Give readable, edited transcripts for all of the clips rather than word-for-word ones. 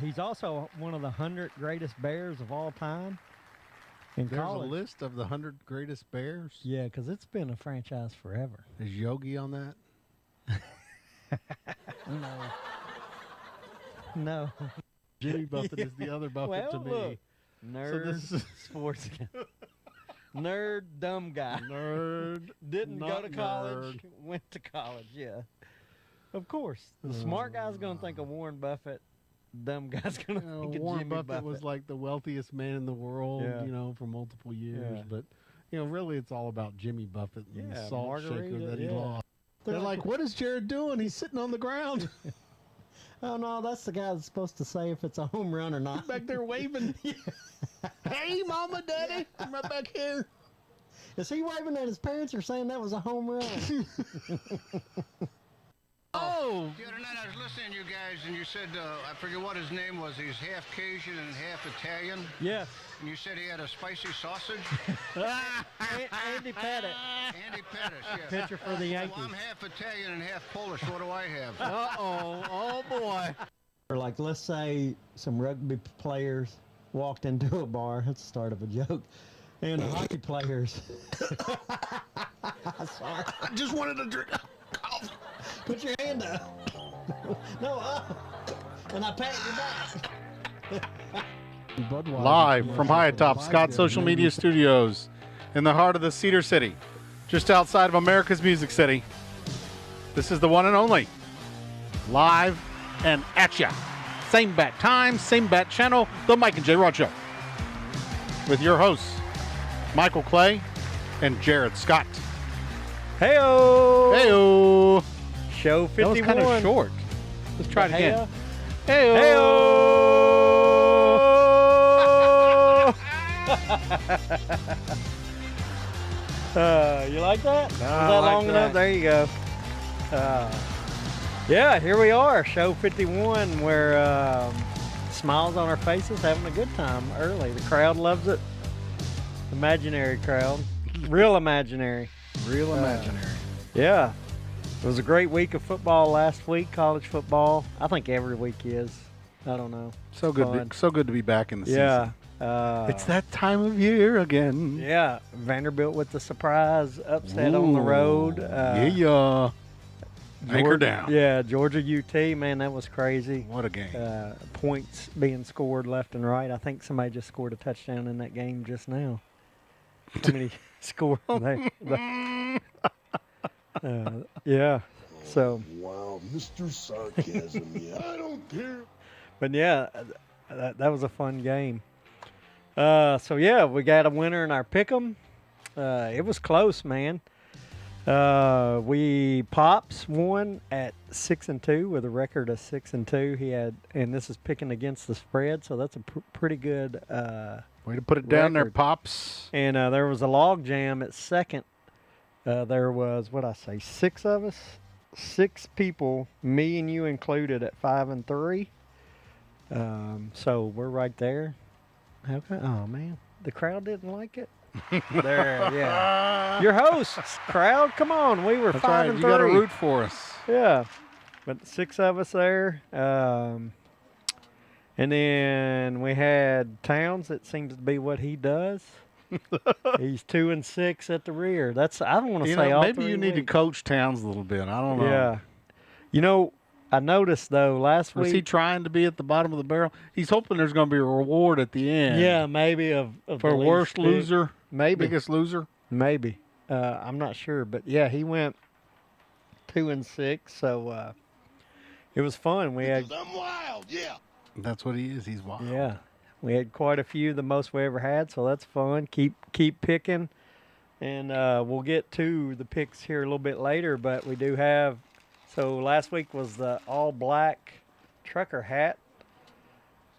He's also one of the 100 greatest Bears of all time. There's a list of the 100 greatest Bears? Yeah, because it's been a franchise forever. Is Yogi on that? No. Jimmy Buffett is the other Buffett to me. Look, nerd, so sports guy. Nerd, dumb guy. Nerd. Didn't go to college. Nerd. Went to college, yeah. Of course. The smart guy's going to think of Warren Buffett. Dumb guy's going to think of Warren Jimmy Buffett Buffett. was like the wealthiest man in the world, for multiple years. Yeah. But, really it's all about Jimmy Buffett and the salt shaker that he lost. They're like, what is Jrod doing? He's sitting on the ground. Oh, no, that's the guy that's supposed to say if it's a home run or not. Back there waving. Hey, Mama, Daddy, I'm right back here. Is he waving at his parents or saying that was a home run? Oh! The other night I was listening to you guys, and you said, I forget what his name was, he's half Cajun and half Italian. Yes. And you said he had a spicy sausage? Andy Pettit. Andy Pettis, yeah. Pitcher for the Yankees. Well, I'm half Italian and half Polish. What do I have? Uh-oh. Oh, boy. Or like, let's say some rugby players walked into a bar. That's the start of a joke. And the hockey players. Sorry. I just wanted to drink. Put your hand up. No, up. And I pat your back. Live from high atop Scott Social Media Studios in the heart of the Cedar City, just outside of America's Music City. This is the one and only live and at ya. Same bat time, same bat channel, the Mike and Jrod Show. With your hosts, Michael Clay and Jrod Scott. Hey-o. Hey-o. Show 51. That was kind of short. Let's try it again. Hey-o. You like that? Was that like long that. enough? There you go. Yeah, here we are, show 51. We're smiles on our faces, having a good time early. The crowd loves it. Imaginary crowd. Real imaginary. Real imaginary. Yeah. It was a great week of football last week, college football. I think every week is. I don't know. So good. So good to be back in the season. Yeah. It's that time of year again. Yeah. Vanderbilt with the surprise upset on the road. Yeah. Anchor down. Yeah, Georgia UT, man, that was crazy. What a game. Points being scored left and right. I think somebody just scored a touchdown in that game just now. How many scored? Yeah. So. Wow, Mr. Sarcasm. Yeah, I don't care. But yeah, that was a fun game. So yeah, we got a winner in our pick'em. It was close, man. Pops won at 6-2 with a record of 6-2. He had, and this is picking against the spread, so that's a pretty good way to put it down there, record. Pops. And there was a log jam at second. There was, six of us, 6 people, me and you included, at 5-3. So we're right there. Oh man, the crowd didn't like it. There, yeah. Your hosts, crowd, come on. We were 5-3. Right. You got to root for us. Yeah, but 6 of us there. And then we had Towns. That seems to be what he does. He's 2-6 at the rear. That's, I don't want to say all maybe 3 you need to weeks. coach Towns a little bit. I don't know. Yeah. You know, I noticed though last week. Is he trying to be at the bottom of the barrel? He's hoping there's going to be a reward at the end. Yeah, maybe of for the worst least loser, maybe biggest loser. Maybe. I'm not sure, but yeah, he went 2-6. So it was fun. We had. I'm wild, yeah. That's what he is. He's wild. Yeah, we had quite a few, the most we ever had. So that's fun. Keep picking, and we'll get to the picks here a little bit later. But we do have. So last week was the all-black trucker hat.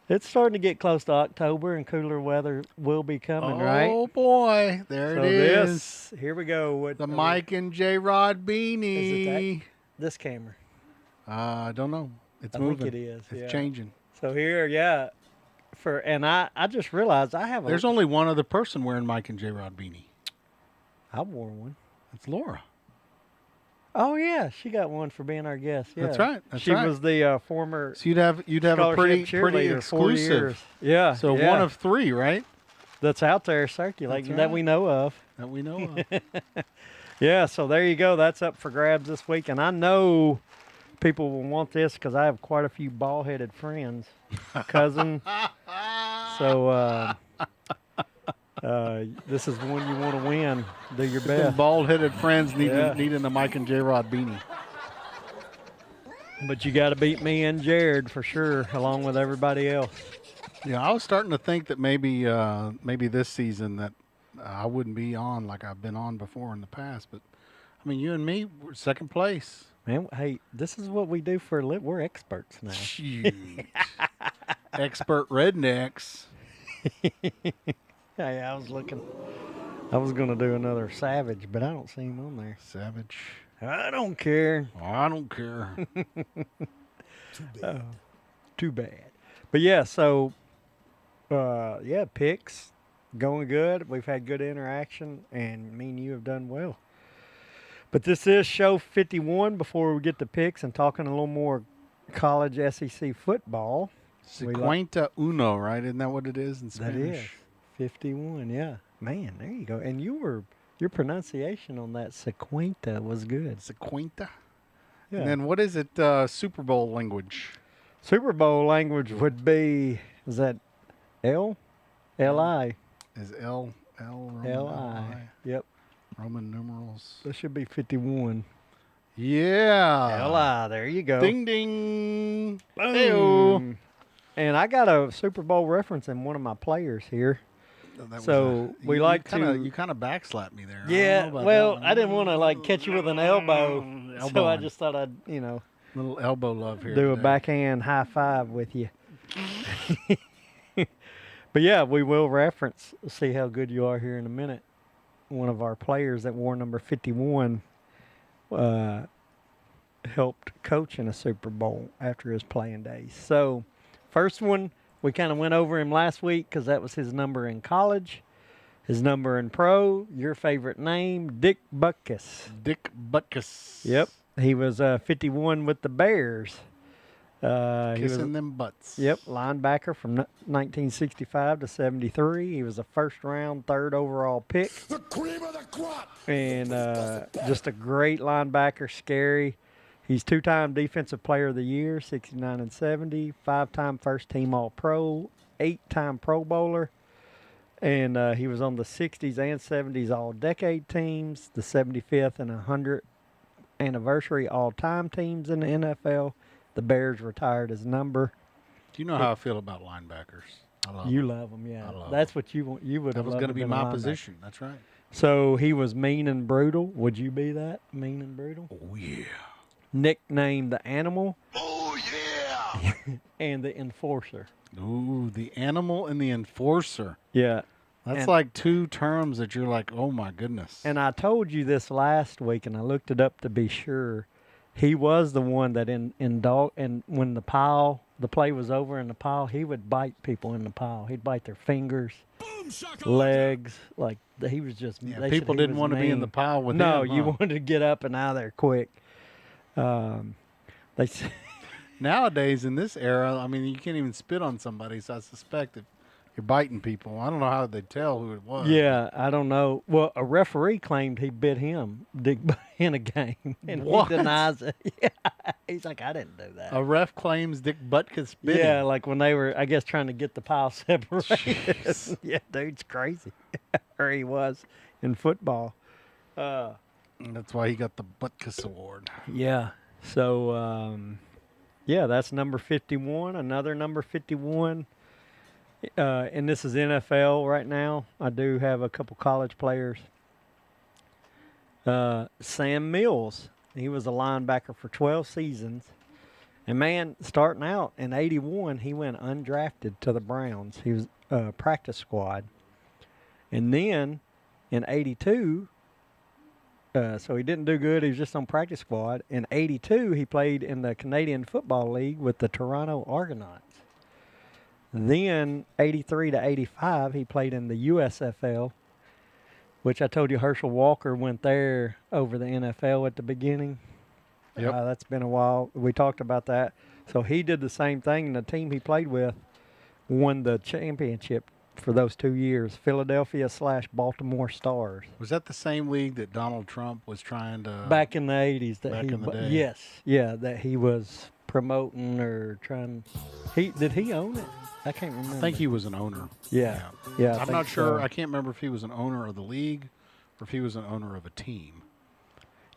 It's starting to get close to October, and cooler weather will be coming, right? Oh, boy. There So it is. Here we go. The Mike and Jrod beanie. Is it this camera? I don't know. It's I moving. think it is. It's yeah. changing. So here, yeah. I just realized I have a. There's only one other person wearing Mike and Jrod beanie. I wore one. It's Laura. Oh yeah, she got one for being our guest. Yeah, That's right. That's she right. was the former. So you'd have a pretty cheerleader, 4 years. exclusive. Yeah. So yeah. one of 3, right? That's out there circulating That's that right. we know of. That we know of. Yeah, so there you go. That's up for grabs this week, and I know people will want this because I have quite a few bald-headed friends, cousin. So this is one you want to win. Do your best. Bald-headed friends Yeah. needing a Mike and Jrod beanie. But you got to beat me and Jrod for sure, along with everybody else. Yeah, I was starting to think that maybe this season that I wouldn't be on like I've been on before in the past. But I mean, you and me, we're second place. Man, hey, this is what we do for a living. We're experts now. Shoot. Expert rednecks. Hey, I was looking. I was going to do another Savage, but I don't see him on there. Savage. I don't care. I don't care. Too bad. But yeah, so picks going good. We've had good interaction, and me and you have done well. But this is show 51 before we get to picks and talking a little more college SEC football. Cinquenta uno, right? Isn't that what it is in Spanish? That is 51, yeah. Man, there you go. And your pronunciation on that cinquenta was good. Cinquenta. Yeah. And then what is it? Super Bowl language. Super Bowl language would be, is that L? L-I. Is L Roman L-I. Yep. Roman numerals. That should be 51. Yeah. L-I, there you go. Ding ding. Boom. And I got a Super Bowl reference in one of my players here. We like to. You kind of backslapped me there. Yeah, well, I didn't want to like catch you with an elbow, so I Elbowing. just thought I'd, Little elbow love here. do a today. backhand high five with you. But yeah, we will reference, see how good you are here in a minute. One of our players that wore number 51 helped coach in a Super Bowl after his playing days. So, first one, we kind of went over him last week because that was his number in college, his number in pro, your favorite name, Dick Butkus. Dick Butkus. Yep. He was 51 with the Bears. He was, Kissing them butts. yep, linebacker from 1965 to 73. He was a first-round, third overall pick. The cream of the crop. And just a great linebacker, scary. He's 2-time Defensive Player of the Year, 69 and 70, 5-time first-team All-Pro, 8-time Pro Bowler. And he was on the 60s and 70s All-Decade teams, the 75th and 100th anniversary all-time teams in the NFL. The Bears retired his number. Do you know how I feel about linebackers? I love You them. love him, yeah. I love That's what you want. You would That have was going to be my position. That's right. So he was mean and brutal. Would you be that? Mean and brutal? Oh, yeah. Nicknamed the Animal Oh yeah. and the Enforcer. Ooh, the animal and the enforcer. Yeah. That's And- like two terms that you're like, oh, my goodness. And I told you this last week, and I looked it up to be sure. He was the one that and when the play was over in the pile, he would bite people in the pile. He'd bite their fingers, legs. Like he was just. Yeah, they said people he didn't was want to be in mean. the pile with No, him. you huh? wanted to get up and out of there quick. They said. Nowadays, in this era, I mean, you can't even spit on somebody, so I suspect if you're biting people, I don't know how they'd tell who it was. Yeah, I don't know. Well, a referee claimed he bit him in a game, and What? he denies it. Yeah, he's like, I didn't do that. A ref claims Dick Butkus bit Yeah, him. like when they were, I guess, trying to get the pile separated. Jeez. Yeah, dude's crazy. Or he was in football. That's why he got the Butkus Award. Yeah. So, yeah, that's number 51. Another number 51. And this is NFL right now. I do have a couple college players. Sam Mills. He was a linebacker for 12 seasons. And, man, starting out in 81, he went undrafted to the Browns. He was practice squad. And then in 82, so he didn't do good. He was just on practice squad. In 82, he played in the Canadian Football League with the Toronto Argonauts. Then 83 to 85, he played in the USFL. which I told you Herschel Walker went there over the NFL at the beginning. Yep. That's been a while. We talked about that. So he did the same thing, and the team he played with won the championship for those 2 years, Philadelphia/Baltimore Stars. Was that the same league that Donald Trump was trying to... Back in the 80s. Back in the day. Yes. Yeah, that he was promoting or trying. Did he own it? I can't remember. I think he was an owner. Yeah. Yeah. I I'm think not sure. so. I can't remember if he was an owner of the league or if he was an owner of a team.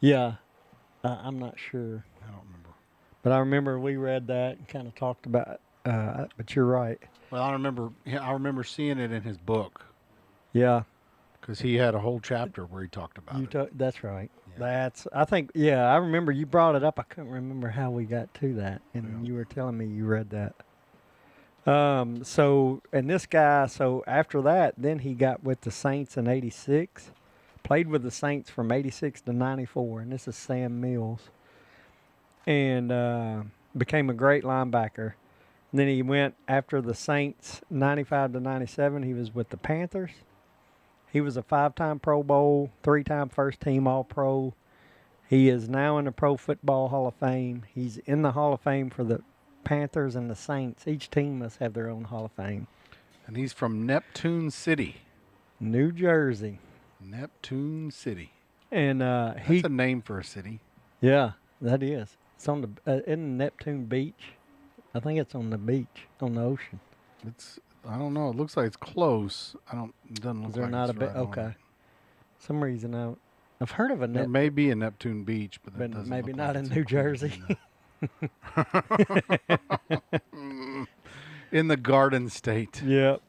Yeah. I'm not sure. I don't remember. But I remember we read that and kind of talked about it. But you're right. Well, I remember seeing it in his book Yeah. because he had a whole chapter where he talked about it. That's right. Yeah. I remember you brought it up. I couldn't remember how we got to that. And you were telling me you read that. And this guy, so after that, then he got with the Saints in 86. Played with the Saints from 86 to 94. And this is Sam Mills. And became a great linebacker. And then he went after the Saints 95 to 97. He was with the Panthers. He was a 5-time Pro Bowl, 3-time first team All-Pro. He is now in the Pro Football Hall of Fame. He's in the Hall of Fame for the Panthers and the Saints. Each team must have their own Hall of Fame. And he's from Neptune City. New Jersey. Neptune City. And That's a name for a city. Yeah, that is. It's on the in Neptune Beach. I think it's on the beach, on the ocean. I don't know. It looks like it's close. It doesn't look Is there like not it's a bit? right on Okay. it. Some reason I've heard of a There may be a Neptune Beach, but that doesn't maybe look not like in it's New included Jersey. in the Garden State. Yep.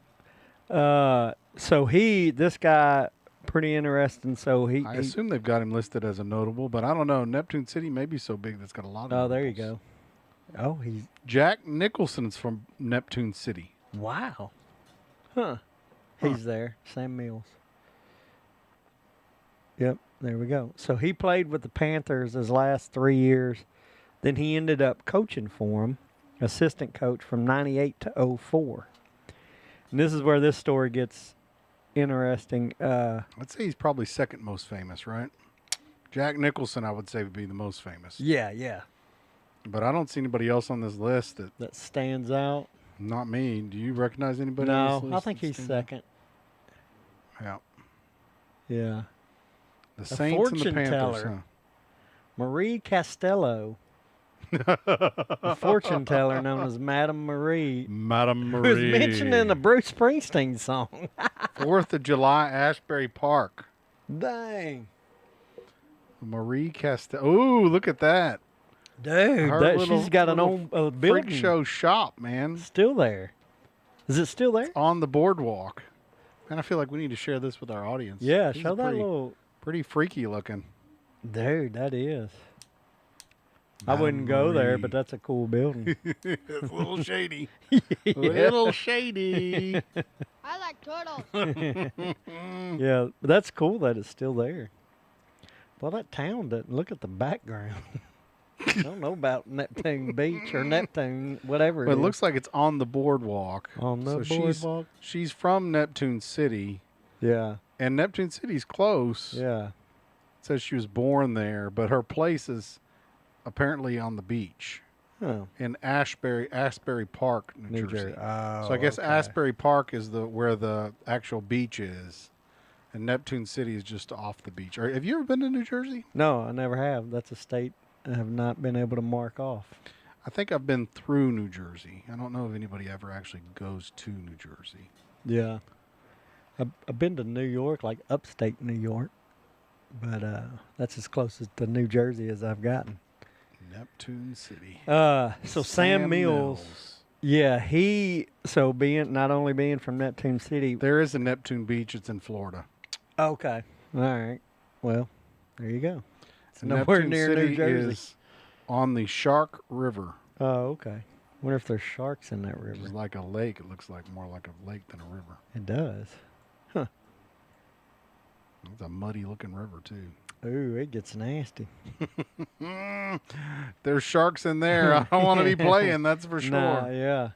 So this guy, pretty interesting. So I assume they've got him listed as a notable, but I don't know. Neptune City may be so big that's got a lot of. Oh, there you notables. go. Oh, he's Jack Nicholson's from Neptune City. wow. Huh. He's there. Sam Mills. Yep. There we go. So he played with the Panthers his last 3 years. Then he ended up coaching for him, assistant coach from 98 to 04. And this is where this story gets interesting. I'd say he's probably second most famous, right? Jack Nicholson, I would say, would be the most famous. Yeah. But I don't see anybody else on this list That stands out. Not me. Do you recognize anybody on this No, list? I think that he's stands out? second. Yeah. Yeah. The Saints and the fortune Panthers. teller. Marie Costello. A fortune teller known as Madame Marie. Madame Who Marie. was mentioned in the Bruce Springsteen song. 4th of July, Ashbury Park. Dang. Marie Costello. Ooh, look at that. Dude, she's got an old building. freak show shop, man. Still there. Is it still there? On the boardwalk. And I feel like we need to share this with our audience. Yeah, This show is that pretty, little. pretty freaky looking. Dude, that is. I wouldn't go there, but that's a cool building. It's a little shady. Yeah. Little shady. I like turtles. Yeah, but that's cool that it's still there. Well, that town doesn't look at the background. I don't know about Neptune Beach or Neptune, whatever. Well, it is. looks like it's on the boardwalk. On the So boardwalk. She's from Neptune City, Yeah, and Neptune City's close. yeah. It says she was born there, but her place is apparently on the beach Oh, in Asbury Park, New New Jersey. Jersey. Oh, So I guess okay. Asbury Park is where the actual beach is, and Neptune City is just off the beach. Have you ever been to New Jersey? No, I never have. That's a state I have not been able to mark off. I think I've been through New Jersey. I don't know if anybody ever actually goes to New Jersey. Yeah. I've been to New York, like upstate New York, but that's as close as to New Jersey as I've gotten. Neptune City. So Sam Mills, yeah, not only being from Neptune City. There is a Neptune Beach. It's in Florida. Okay, all right. Well, there you go. It's And nowhere Neptune near City New Jersey. is on the Shark River. Oh, okay. Wonder if there's sharks in that Which is river. like a lake. It looks like more like a lake than a river. It does. It's a muddy looking river too. Ooh, it gets nasty. There's sharks in there. I don't want to be playing. That's for sure. Nah, yeah.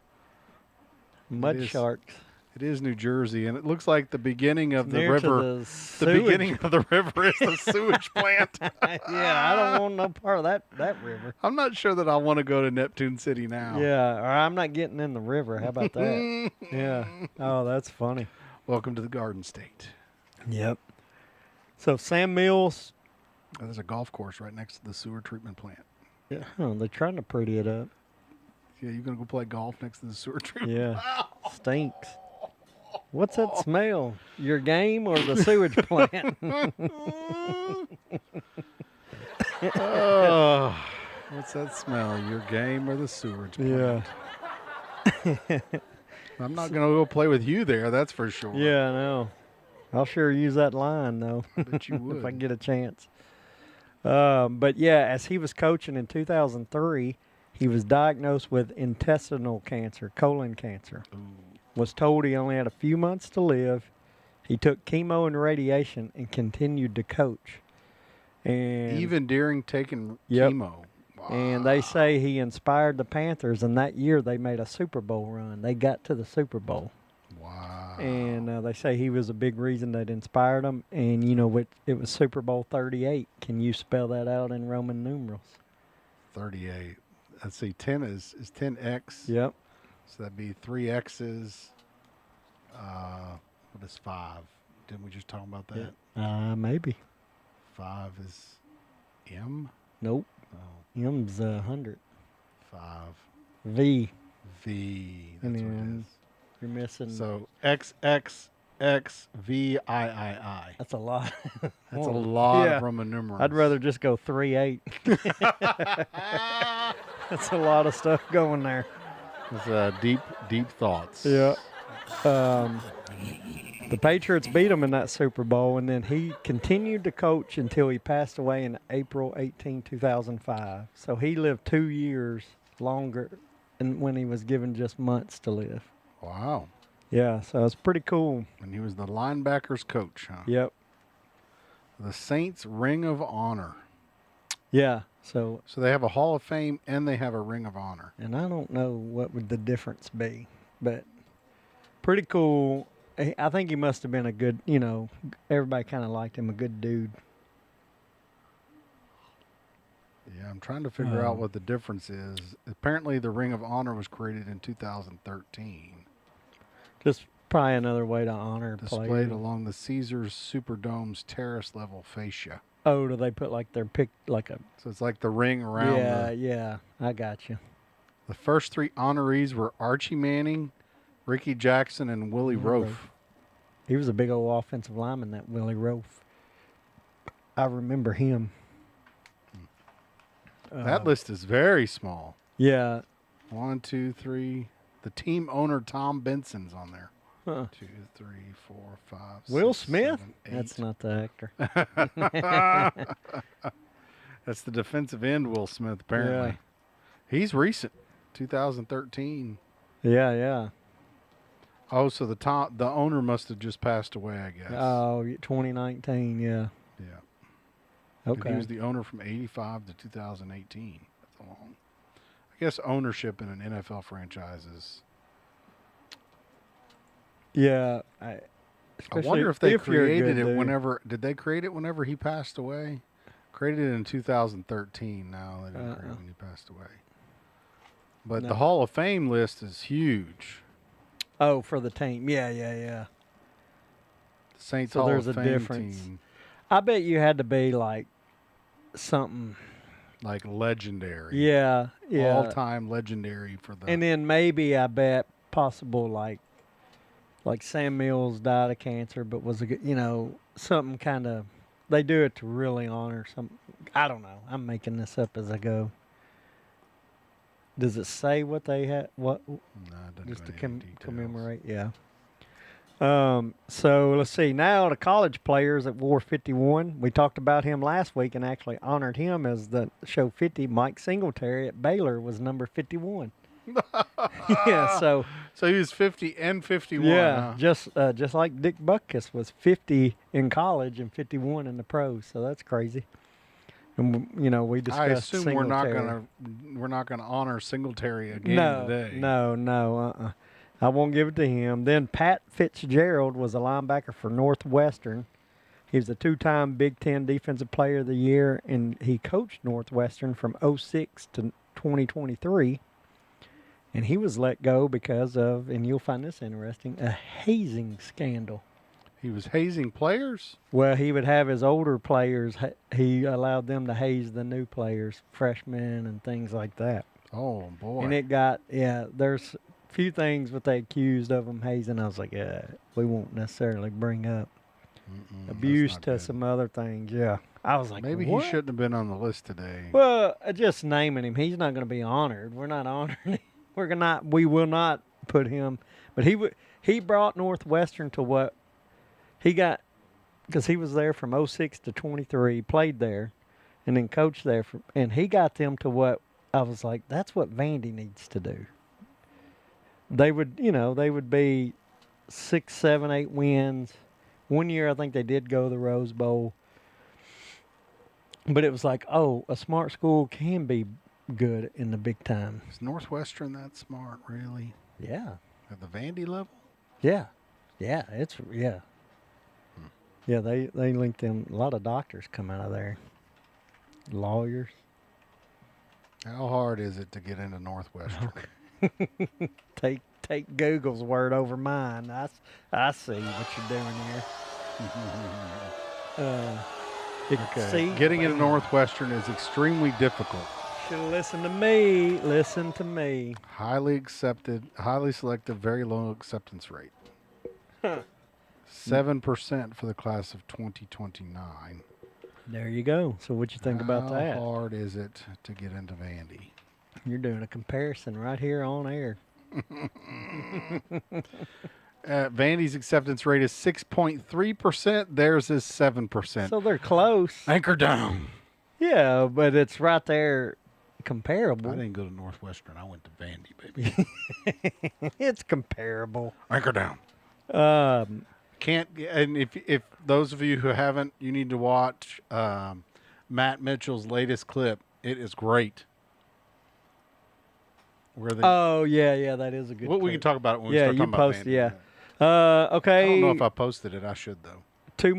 Mud is. sharks. It is New Jersey, and it looks like the beginning of the Near to river. the The sewage. beginning of the river is the sewage plant. Yeah, I don't want no part of that river. I'm not sure that I want to go to Neptune City now. Yeah, or I'm not getting in the river. How about that? Yeah. Oh, that's funny. Welcome to the Garden State. Yep. So Sam Mills, There's a golf course right next to the sewer treatment plant. yeah, they're trying to pretty it up. Yeah, you gonna go play golf next to the sewer treatment? Yeah. Stinks. What's that smell? Your game or the sewage plant? Oh, what's that smell? Your game or the sewage plant? Yeah. I'm not gonna go play with you there. That's for sure. Yeah, I know. I'll sure use that line though. I bet you would. if I get a chance. But yeah, as he was coaching in 2003, he was diagnosed with intestinal cancer, colon cancer. Ooh. Was told he only had a few months to live. He took chemo and radiation and continued to coach. And Even during taking Yep. chemo. Wow. And they say he inspired the Panthers, and that year they made a Super Bowl run. They got to the Super Bowl. Wow. And they say he was a big reason that inspired them. And, you know, it was Super Bowl 38. Can you spell that out in Roman numerals? 38. Let's see. 10 is 10x. Yep. So that'd be 3 X's. What is 5? Didn't we just talk about that? Maybe. 5 is M. Nope. Oh, M's 100. 5 V. V. And That's what it then is. you're missing. So XXXVIII. That's a lot. That's a lot Yeah. of Roman numerals. I'd rather just go 38. That's a lot of stuff going there. It's deep thoughts. Yeah. The Patriots beat him in that Super Bowl, and then he continued to coach until he passed away in April 18, 2005. So he lived 2 years longer than when he was given just months to live. Wow. Yeah, so it's pretty cool. And he was the linebackers coach, huh? Yep. The Saints Ring of Honor. Yeah, so, So they have a Hall of Fame and they have a Ring of Honor. and I don't know what would the difference be, but pretty cool. I think he must have been a good, you know, everybody kind of liked him, a good dude. Yeah, I'm trying to figure out what the difference is. Apparently, the Ring of Honor was created in 2013. Just probably another way to honor a Displayed player. along the Caesars Superdome's terrace level fascia. Oh, do they put like their pick, like a... So it's like the ring around Yeah, the... yeah, I got you. The first 3 honorees were Archie Manning, Ricky Jackson, and Willie Roaf. He was a big old offensive lineman, that Willie Roaf. I remember him. That list is very small. Yeah. 1, 2, 3. The team owner, Tom Benson's on there. Huh. 2, 3, 4, 5, Will 6, Smith? 7, 8. That's not the actor. That's the defensive end, Will Smith, apparently. Yeah. He's recent, 2013. Yeah, yeah. Oh, so the owner must have just passed away, I guess. Oh, 2019, yeah. Yeah. Okay. He was the owner from 85 to 2018. That's long. I guess ownership in an NFL franchise is... Yeah. I wonder if they you're a created good it dude. whenever... Did they create it whenever he passed away? Created it in 2013. No, they didn't create it when he passed away. But No. the Hall of Fame list is huge. Oh, for the team. Yeah, yeah, yeah. The Saints So Hall there's of a Fame difference. team. I bet you had to be like something. Like legendary. Yeah, yeah. All-time legendary for the... And then maybe I bet possible like Sam Mills died of cancer, but was a good, you know, something kind of, they do it to really honor some. I don't know. I'm making this up as I go. Does it say what they had? What No, it doesn't just go to into any details. commemorate? Yeah. So let's see. Now the college players at War 51. We talked about him last week and actually honored him as the show 50. Mike Singletary at Baylor was number 51. Yeah. So he was 50 and 51. yeah, huh? just like Dick Butkus was 50 in college and 51 in the pros. So that's crazy. And you know we discussed. I assume we're not Singletary. gonna honor Singletary again today. No. I won't give it to him. Then Pat Fitzgerald was a linebacker for Northwestern. He was a 2-time Big Ten Defensive Player of the Year, and he coached Northwestern from '06 to 2023. And he was let go because of, and you'll find this interesting, a hazing scandal. He was hazing players? Well, he would have his older players, he allowed them to haze the new players, freshmen and things like that. Oh, boy. And it got, there's a few things that they accused of him hazing. I was like, we won't necessarily bring up. Abuse to some other things, I was like, maybe what? he shouldn't have been on the list today. Well, just naming him, he's not going to be honored. We're not honoring him. We will not put him. But he brought Northwestern to what he got, because he was there from '06 to 23, played there, and then coached there. And he got them to what I was like, that's what Vandy needs to do. They would be 6, 7, 8 wins. One year, I think they did go to the Rose Bowl. But it was like, a smart school can be good in the big time. Is Northwestern that smart, really? Yeah. At the Vandy level? Yeah. Yeah, Yeah, they linked them. A lot of doctors come out of there. Lawyers. How hard is it to get into Northwestern? Take Google's word over mine. I see what you're doing here. Okay. Getting into Northwestern is extremely difficult. Should have listened to me. Listen to me. Highly selective, very low acceptance rate. 7% for the class of 2029. There you go. So what you think about that? How hard is it to get into Vandy? You're doing a comparison right here on air. Vandy's acceptance rate is 6.3%. Theirs is 7%. So they're close. Anchor down. Yeah, but it's right there comparable. I didn't go to Northwestern. I went to Vandy, baby. It's comparable. Anchor down. And if those of you who haven't, you need to watch Matt Mitchell's latest clip. It is great. That is a good clip. We can talk about it when we start talking about Vandy. Yeah. Okay. I don't know if I posted it. I should, though. Two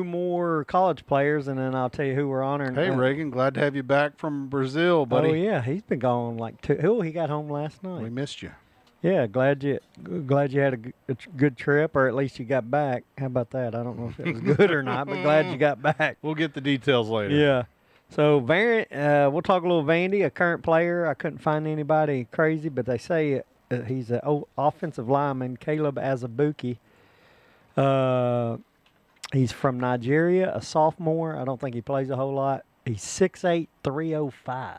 more college players, and then I'll tell you who we're honoring. Hey, Reagan, glad to have you back from Brazil, buddy. Oh, yeah. He's been gone like 2. He got home last night. We missed you. Yeah, glad you had a good trip, or at least you got back. How about that? I don't know if it was good or not, but glad you got back. We'll get the details later. Yeah. So, we'll talk a little Vandy, a current player. I couldn't find anybody crazy, but they say he's an offensive lineman, Caleb Azubuike. He's from Nigeria, a sophomore. I don't think he plays a whole lot. He's 6'8", 305.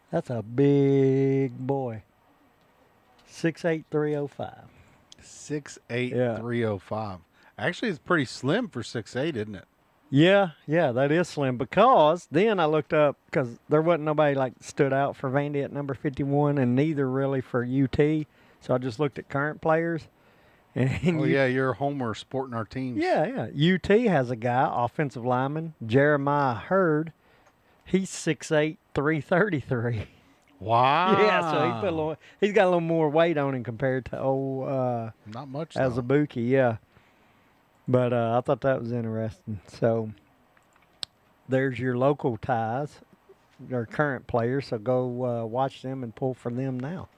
That's a big boy. 6'8", 305. 6'8", 305. Actually, it's pretty slim for 6'8", isn't it? Yeah, that is slim, because then I looked up, because there wasn't nobody like stood out for Vandy at number 51, and neither really for UT. So I just looked at current players. And you're a homer sporting our teams. Yeah. UT has a guy, offensive lineman, Jeremiah Hurd. He's 6'8", 333. Wow. Yeah, so he's got a little more weight on him compared to not much Azubuike, yeah. But I thought that was interesting. So there's your local ties, their current players. So go watch them and pull for them now.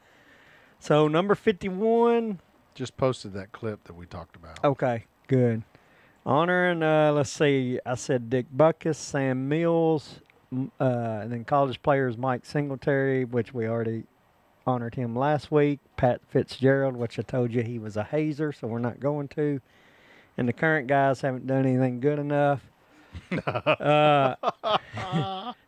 So number 51. Just posted that clip that we talked about. Okay, good. Honoring, let's see, I said Dick Butkus, Sam Mills, and then college players Mike Singletary, which we already honored him last week. Pat Fitzgerald, which I told you he was a hazer, so we're not going to. And the current guys haven't done anything good enough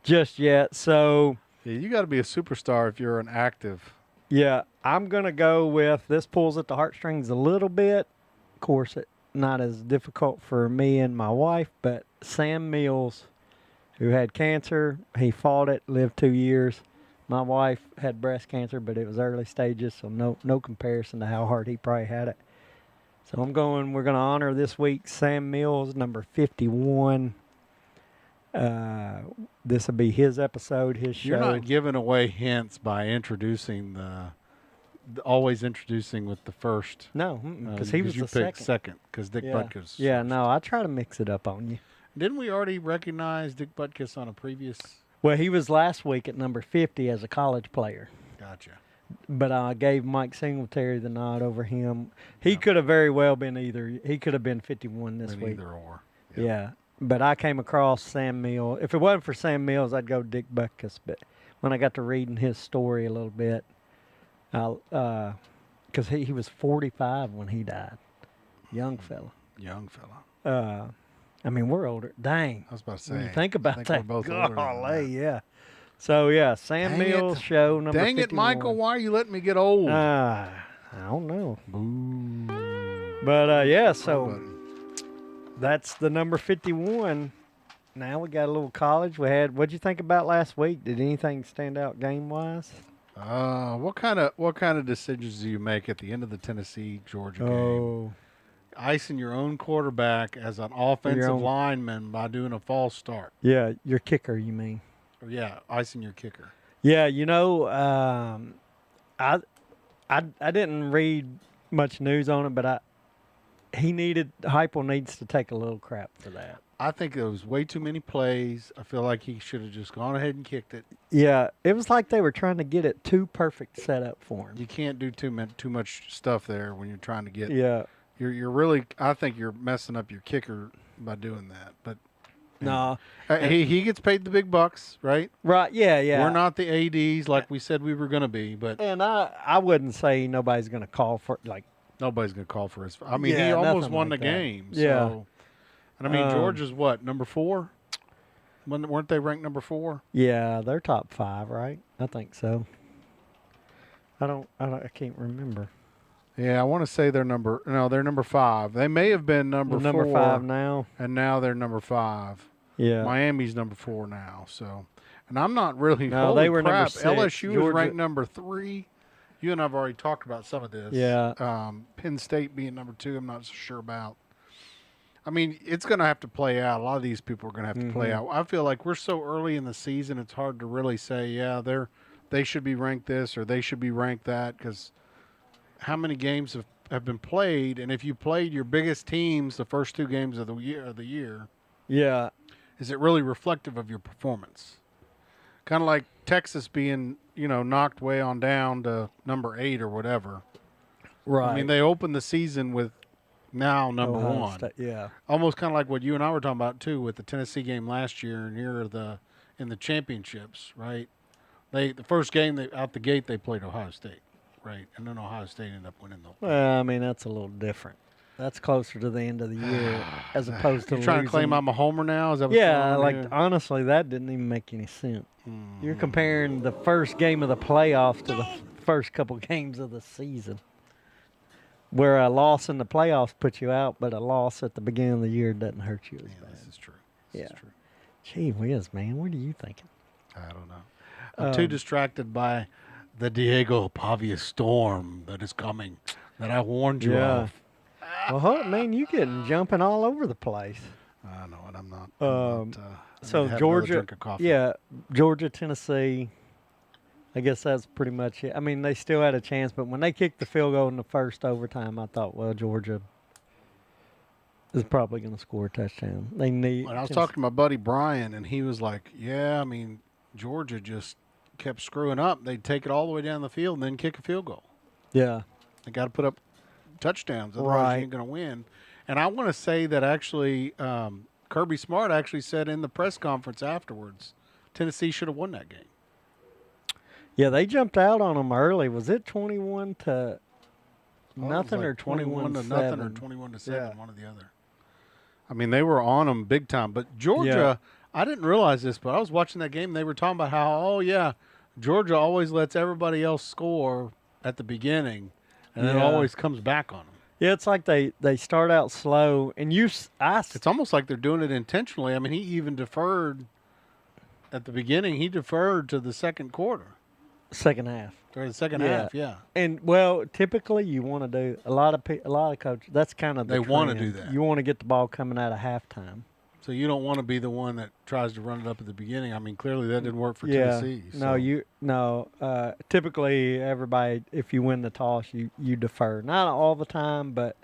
just yet. So you got to be a superstar if you're an active. Yeah, I'm going to go with, this pulls at the heartstrings a little bit. Of course, not as difficult for me and my wife, but Sam Mills, who had cancer, he fought it, lived 2 years. My wife had breast cancer, but it was early stages, so no comparison to how hard he probably had it. So we're going to honor this week Sam Mills, number 51. This will be his episode, his show. You're not giving away hints by always introducing with the first. No, because he was you the picked second. Because Dick Butkus. Yeah, first. no, I try to mix it up on you. Didn't we already recognize Dick Butkus on a previous? Well, he was last week at number 50 as a college player. Gotcha. But I gave Mike Singletary the nod over him. He could have very well been either. He could have been 51 this week. Either or. Yeah. But I came across Sam Mills. If it wasn't for Sam Mills, I'd go Dick Butkus. But when I got to reading his story a little bit, because he was 45 when he died. Young fella. Young fella. I mean, we're older. Dang. I was about to When you say. think about that. We're both older than Golly, that. yeah. So, yeah, Sam Mills show number 51. Dang it, Michael. Why are you letting me get old? I don't know. Boo. But, yeah, so that's the number 51. Now we got a little college. What'd you think about last week? Did anything stand out game-wise? What kind of decisions do you make at the end of the Tennessee-Georgia game? Icing your own quarterback as an offensive lineman by doing a false start. Yeah, your kicker, you mean? Yeah, icing your kicker. Yeah, I didn't read much news on it, but Heupel needs to take a little crap for that. I think there was way too many plays. I feel like he should have just gone ahead and kicked it. Yeah, it was like they were trying to get it too perfect set up for him. You can't do too much stuff there when you're trying to get. Yeah. You're really. I think you're messing up your kicker by doing that. But no, he gets paid the big bucks, right? Right. Yeah. Yeah. We're not the ADs like we said we were going to be, but and I wouldn't say nobody's going to call for nobody's going to call for his. I mean, he almost won the game. Yeah. So, and I mean, Georgia's what, number 4? Weren't they ranked number 4? Yeah, they're top 5, right? I think so. I can't remember. Yeah, I want to say they're number 5. They may have been number 4. Number 5 now. And now they're number 5. Yeah. Miami's number 4 now. So, and I'm not really. No, holy they were crap, number 6. LSU Georgia, is ranked number 3. You and I have already talked about some of this. Yeah. Penn State being number 2, I'm not so sure about. I mean, it's going to have to play out. A lot of these people are going to have to play out. I feel like we're so early in the season, it's hard to really say, yeah, they should be ranked this or they should be ranked that, because how many games have been played, and if you played your biggest teams the first 2 games of the year, yeah, is it really reflective of your performance? Kind of like Texas being, knocked way on down to number 8 or whatever. Right. I mean, they opened the season with now number Ohio 1. State, yeah. Almost kind of like what you and I were talking about too with the Tennessee game last year in the championships, right? The first game out the gate they played Ohio State, right? And then Ohio State ended up winning the whole. Well, I mean, that's a little different. That's closer to the end of the year as opposed to You're trying to claim I'm a homer now? Is that what yeah, you're here? honestly, that didn't even make any sense. You're comparing the first game of the playoffs to the first couple games of the season, where a loss in the playoffs puts you out, but a loss at the beginning of the year doesn't hurt you as bad. This is true. This is true. Gee whiz, man, what are you thinking? I don't know. I'm too distracted by the Diego Pavia storm that is coming, that I warned you of. Well, man, you getting jumping all over the place. I know it. I'm not. So Georgia, Georgia, Tennessee. I guess that's pretty much it. I mean, they still had a chance, but when they kicked the field goal in the first overtime, I thought, well, Georgia is probably going to score a touchdown. They need. When I was talking to my buddy Brian, and he was like, "Yeah, I mean, Georgia just kept screwing up. They'd take it all the way down the field and then kick a field goal. Yeah, they got to put up touchdowns, otherwise you ain't going to win." And I want to say that actually, Kirby Smart actually said in the press conference afterwards, Tennessee should have won that game. Yeah, they jumped out on them early. Was it 21 to nothing like or 21 to 7? nothing or 21 to 7, one or the other. I mean, they were on them big time. But Georgia, I didn't realize this, but I was watching that game. They were talking about how, Georgia always lets everybody else score at the beginning, and then always comes back on them. Yeah, it's like they start out slow, and it's almost like they're doing it intentionally. I mean, he even deferred at the beginning. He deferred to the second quarter. Second half. Or the second half, yeah. And well, typically you want to do a lot of coaches. That's kind of the they want to trend. do that. You want to get the ball coming out of halftime. So you don't want to be the one that tries to run it up at the beginning. I mean, clearly that didn't work for Tennessee. No, typically everybody, if you win the toss, you defer. Not all the time, but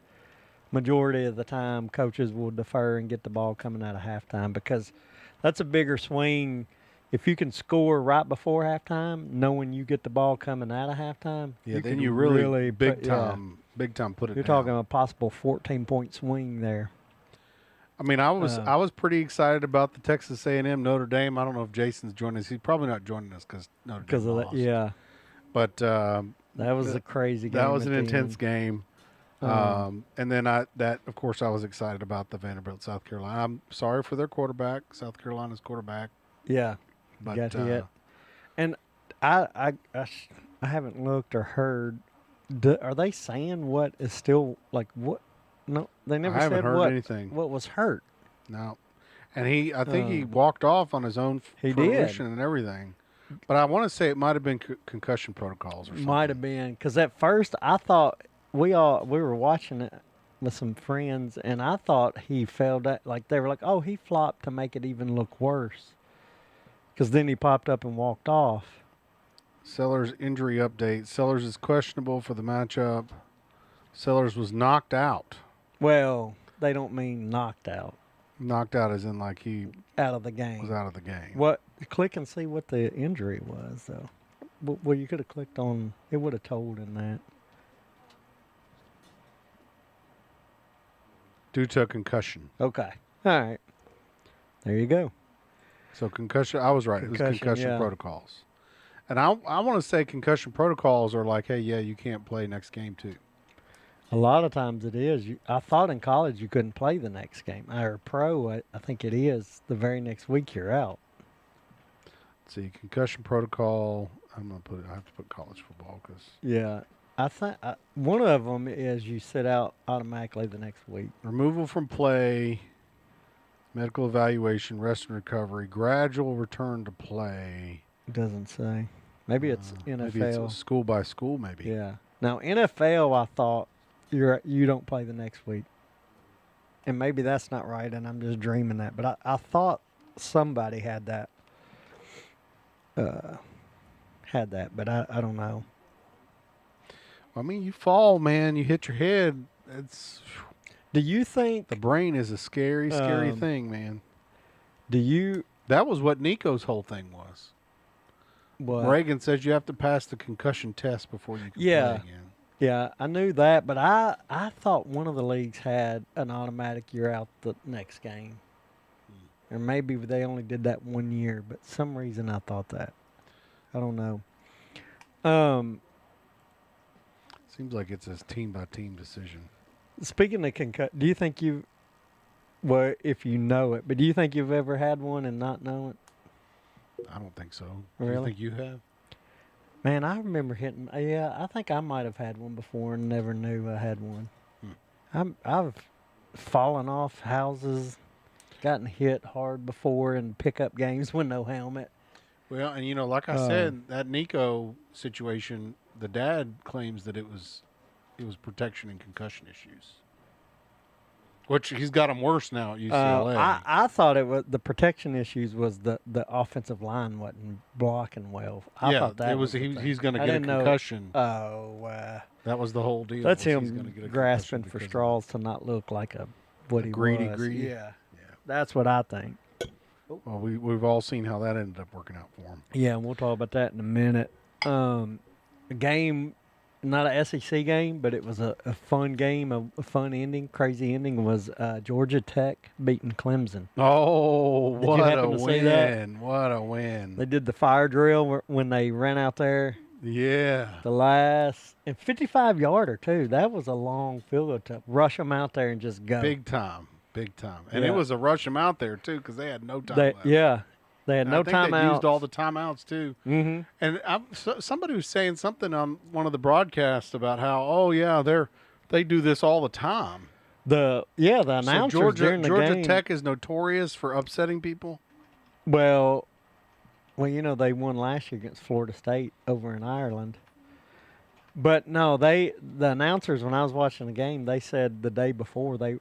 majority of the time, coaches will defer and get the ball coming out of halftime because that's a bigger swing. If you can score right before halftime, knowing you get the ball coming out of halftime, then you really big time put it. You're down. talking a possible 14-point swing there. I mean, I was pretty excited about the Texas A&M Notre Dame. I don't know if Jason's joining us. He's probably not joining us because Notre Dame lost. But that was a crazy game. That was an intense game. And then of course, I was excited about the Vanderbilt South Carolina. I'm sorry for their quarterback, South Carolina's quarterback. Yeah, but got hit. And I haven't looked or heard. Are they saying what is still like what? No, they never I haven't said heard anything. What was hurt. No, and I think he walked off on his own fruition and everything. But I want to say it might have been concussion protocols or something. Might have been because at first I thought we were watching it with some friends and I thought he fell down. Like they were like, oh, he flopped to make it even look worse. Because then he popped up and walked off. Sellers injury update. Sellers is questionable for the matchup. Sellers was knocked out. Well, they don't mean knocked out. Knocked out as in like he out of the game. Was out of the game. What? Click and see what the injury was, though. Well, you could have clicked on. It would have told in that. Due to a concussion. Okay. All right. There you go. So concussion. I was right. It was concussion protocols. And I want to say concussion protocols are like, hey, yeah, you can't play next game too. A lot of times it is. I thought in college you couldn't play the next game. Or pro, I think it is. The very next week you're out. Let's see, concussion protocol. I have to put college football because. Yeah, I think one of them is you sit out automatically the next week. Removal from play, medical evaluation, rest and recovery, gradual return to play. It doesn't say. Maybe it's NFL. Maybe it's school by school. Maybe. Yeah. Now NFL, I thought. You don't play the next week. And maybe that's not right, and I'm just dreaming that. But I thought somebody had that. But I don't know. I mean, you fall, man. You hit your head. Do you think the brain is a scary thing, man? That was what Nico's whole thing was. What? Reagan says you have to pass the concussion test before you can play again. Yeah, I knew that, but I thought one of the leagues had an automatic you're out the next game. Or maybe they only did that 1 year, but some reason I thought that. I don't know. Seems like it's a team-by-team decision. Speaking of concussion, do you think if you know it, but do you think you've ever had one and not know it? I don't think so. Really? Do you think you have? Man, I remember hitting. Yeah, I think I might have had one before and never knew I had one. I've fallen off houses, gotten hit hard before in pickup games with no helmet. Well, and like I said, that Nico situation, the dad claims that it was protection and concussion issues. Which he's got them worse now at UCLA. I thought it was the protection issues was the offensive line wasn't blocking well. I thought that was he's going to get a concussion. That was the whole deal. That's him grasping for straws to not look like what he was. Greedy. Yeah. That's what I think. Well, we've all seen how that ended up working out for him. Yeah, and we'll talk about that in a minute. A game. Not a SEC game, but it was a fun game, a fun ending, crazy ending was Georgia Tech beating Clemson. Oh, what a win. What a win. They did the fire drill when they ran out there. Yeah. The last, and 55-yarder, too. That was a long field goal to rush them out there and just go. Big time. And it was a rush them out there, too, because they had no time left. Yeah. They had no timeouts. They used all the timeouts, too. Mm-hmm. And somebody was saying something on one of the broadcasts about how, they do this all the time. The announcers during the game. Georgia Tech is notorious for upsetting people? Well, they won last year against Florida State over in Ireland. But no, the announcers when I was watching the game, they said the day before that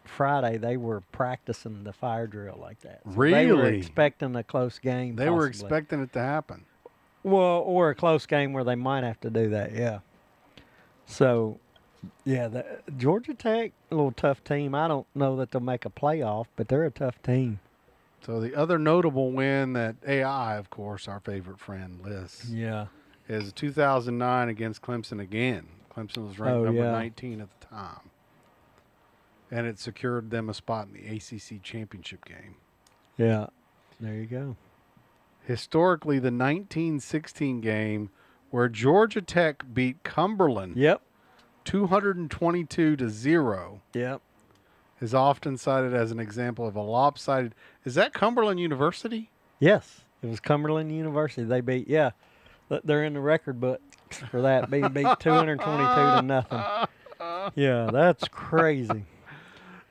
Friday they were practicing the fire drill like that. So they were Really? expecting a close game. They were possibly. expecting it to happen. Well, or a close game where they might have to do that. Yeah. So, yeah, the Georgia Tech, a little tough team. I don't know that they'll make a playoff, but they're a tough team. So the other notable win that AI, of course, our favorite friend, lists, Yeah. is 2009 against Clemson again. Clemson was ranked number 19 at the time. And it secured them a spot in the ACC championship game. Yeah. There you go. Historically, the 1916 game where Georgia Tech beat Cumberland Yep. 222-0 Yep. is often cited as an example of a lopsided. Is that Cumberland University? Yes. It was Cumberland University. They beat, yeah. They're in the record book for that, being beat 222-0. Yeah, that's crazy.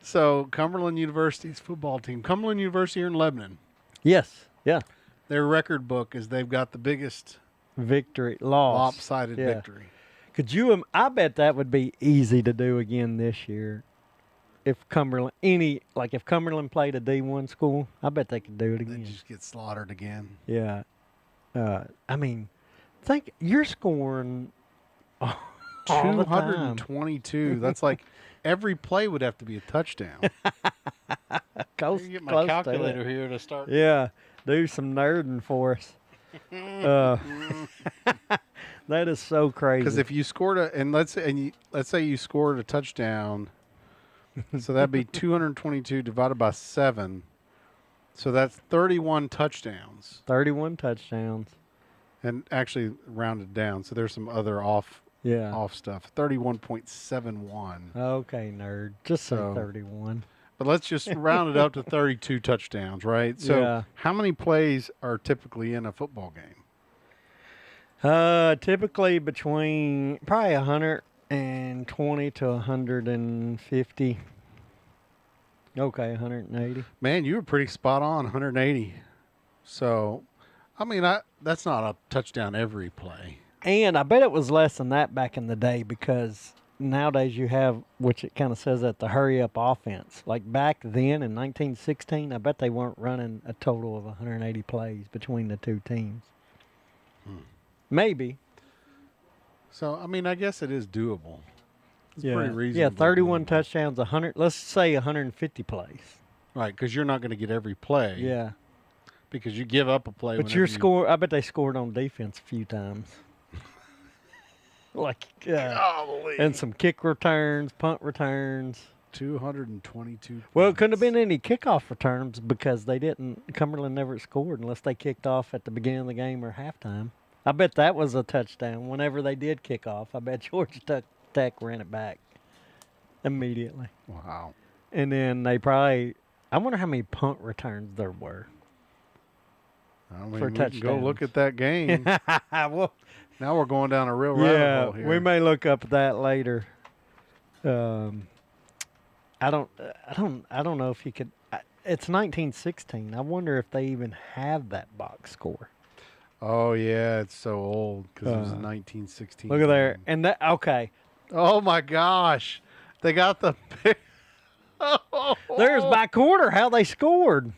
So Cumberland University's football team, Cumberland University here in Lebanon, Yes. Yeah. their record book is they've got the biggest Victory. Loss. lopsided Yeah. victory. Could you? I bet that would be easy to do again this year. If Cumberland, if Cumberland played a D1 school, I bet they could do it They again. just get slaughtered again. Yeah. I mean, think you're scoring all the time. 222. That's like every play would have to be a touchdown. Close, Get my close to calculator it. here to start. Yeah, do some nerding for us. That is so crazy. Because if you scored let's say you scored a touchdown, so that'd be 222 divided by 7. So that's 31 touchdowns, 31 touchdowns. and actually rounded down. So there's some other off Yeah. stuff. 31.71. Okay, nerd. Just say So- 31. But let's just round it up to 32 touchdowns, right? So Yeah. how many plays are typically in a football game? Typically between probably 120 to 150. Okay, 180. Man, you were pretty spot on, 180. So, I mean, that's not a touchdown every play. And I bet it was less than that back in the day because nowadays you have, which it kind of says that, the hurry up offense. Like back then in 1916, I bet they weren't running a total of 180 plays between the two teams. Maybe. So, I mean, I guess it is doable. It's Yeah. pretty reasonable. Yeah, 31 touchdowns, 100. Let's say 150 plays. Right, because you're not going to get every play. Yeah. Because you give up a play. But whenever your score, I bet they scored on defense a few times. And some kick returns, punt returns. 222. Well, it couldn't have been any kickoff returns because they didn't. Cumberland never scored unless they kicked off at the beginning of the game or halftime. I bet that was a touchdown. Whenever they did kick off, I bet Georgia Tech ran it back immediately. Wow. And then they probably, I wonder how many punt returns there were. I mean, For we can go look touchdowns. at that game. Well, Now we're going down a real rabbit hole here. we may look up that later. I don't know if you could. It's 1916. I wonder if they even have that box score. Oh, yeah, it's so old because it was a 1916. Look at there, game. and that okay. Oh, my gosh. They got the pick. There's by quarter how they scored.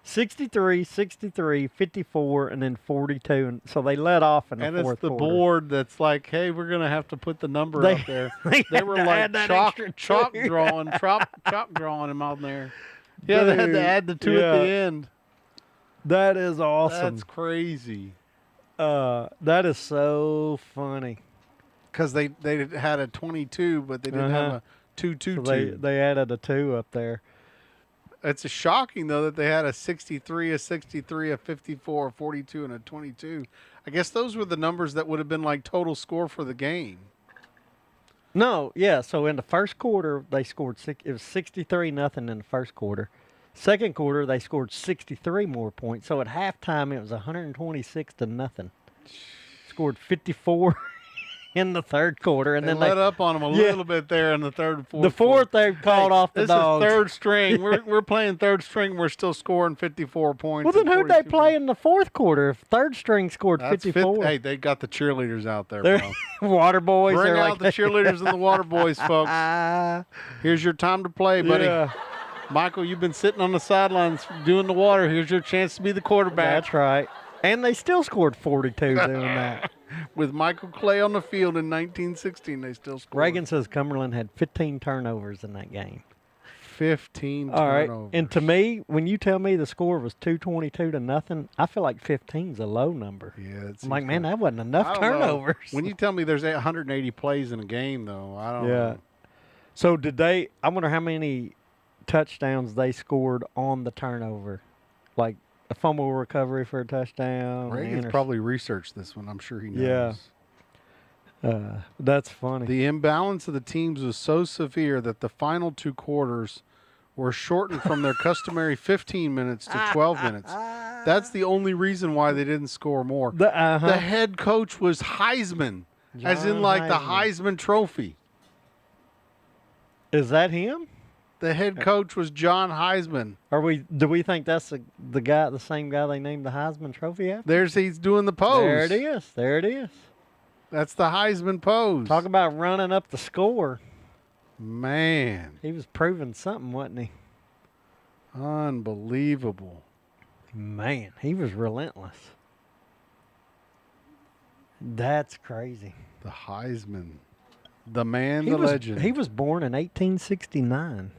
63, 63, 54, and then 42. And so they let off in the And fourth it's the quarter. board that's like, hey, we're going to have to put the number They- up there. they They had were to like add that chalk extra drawing, chalk drawing them on there. Yeah, they had Dude, to add the 2 at the yeah. end. That is awesome. That's crazy. That is so funny. Because they had a 22, but they didn't have a 222. So they added a 2 up there. It's shocking, though, that they had a 63, a 63, a 54, a 42, and a 22. I guess those were the numbers that would have been like total score for the game. No, yeah. So in the first quarter, they scored it was 63-0 in the first quarter. Second quarter, they scored 63 more points. So at halftime, it was 126-0. Scored 54 in the third quarter, and They then let up on them a little bit there in the third and fourth. The fourth quarter. they called off the dogs. This is third string. We're playing third string. We're still scoring 54 points. Well, then who'd they 42 play in the fourth quarter if third string scored That's 54? Hey, they got the cheerleaders out there, They're bro. water boys. Bring they're out like the cheerleaders and the water boys, folks. Here's your time to play, buddy. Yeah. Michael, you've been sitting on the sidelines doing the water. Here's your chance to be the quarterback. That's right. And they still scored 42 doing that. With Michael Clay on the field in 1916, they still scored. Reagan says Cumberland had 15 turnovers in that game. 15 All right. turnovers. And to me, when you tell me the score was 222 to nothing, I feel like 15's a low number. Yeah, I'm like, man, that wasn't enough turnovers. When you tell me there's 180 plays in a game, though, I don't know. So did they? I wonder how many touchdowns they scored on the turnover, like a fumble recovery for a touchdown. Reagan's probably researched this one. I'm sure he knows. Yeah. That's funny. The imbalance of the teams was so severe that the final two quarters were shortened from their customary 15 minutes to 12 minutes. That's the only reason why they didn't score more. The head coach was Heisman, as in like the Heisman Trophy. Is that him? The head coach was John Heisman. Do we think that's the same guy they named the Heisman Trophy after? He's doing the pose. There it is. That's the Heisman pose. Talk about running up the score. Man. He was proving something, wasn't he? Unbelievable. Man, he was relentless. That's crazy. The Heisman. The man, the legend. He was born in 1869.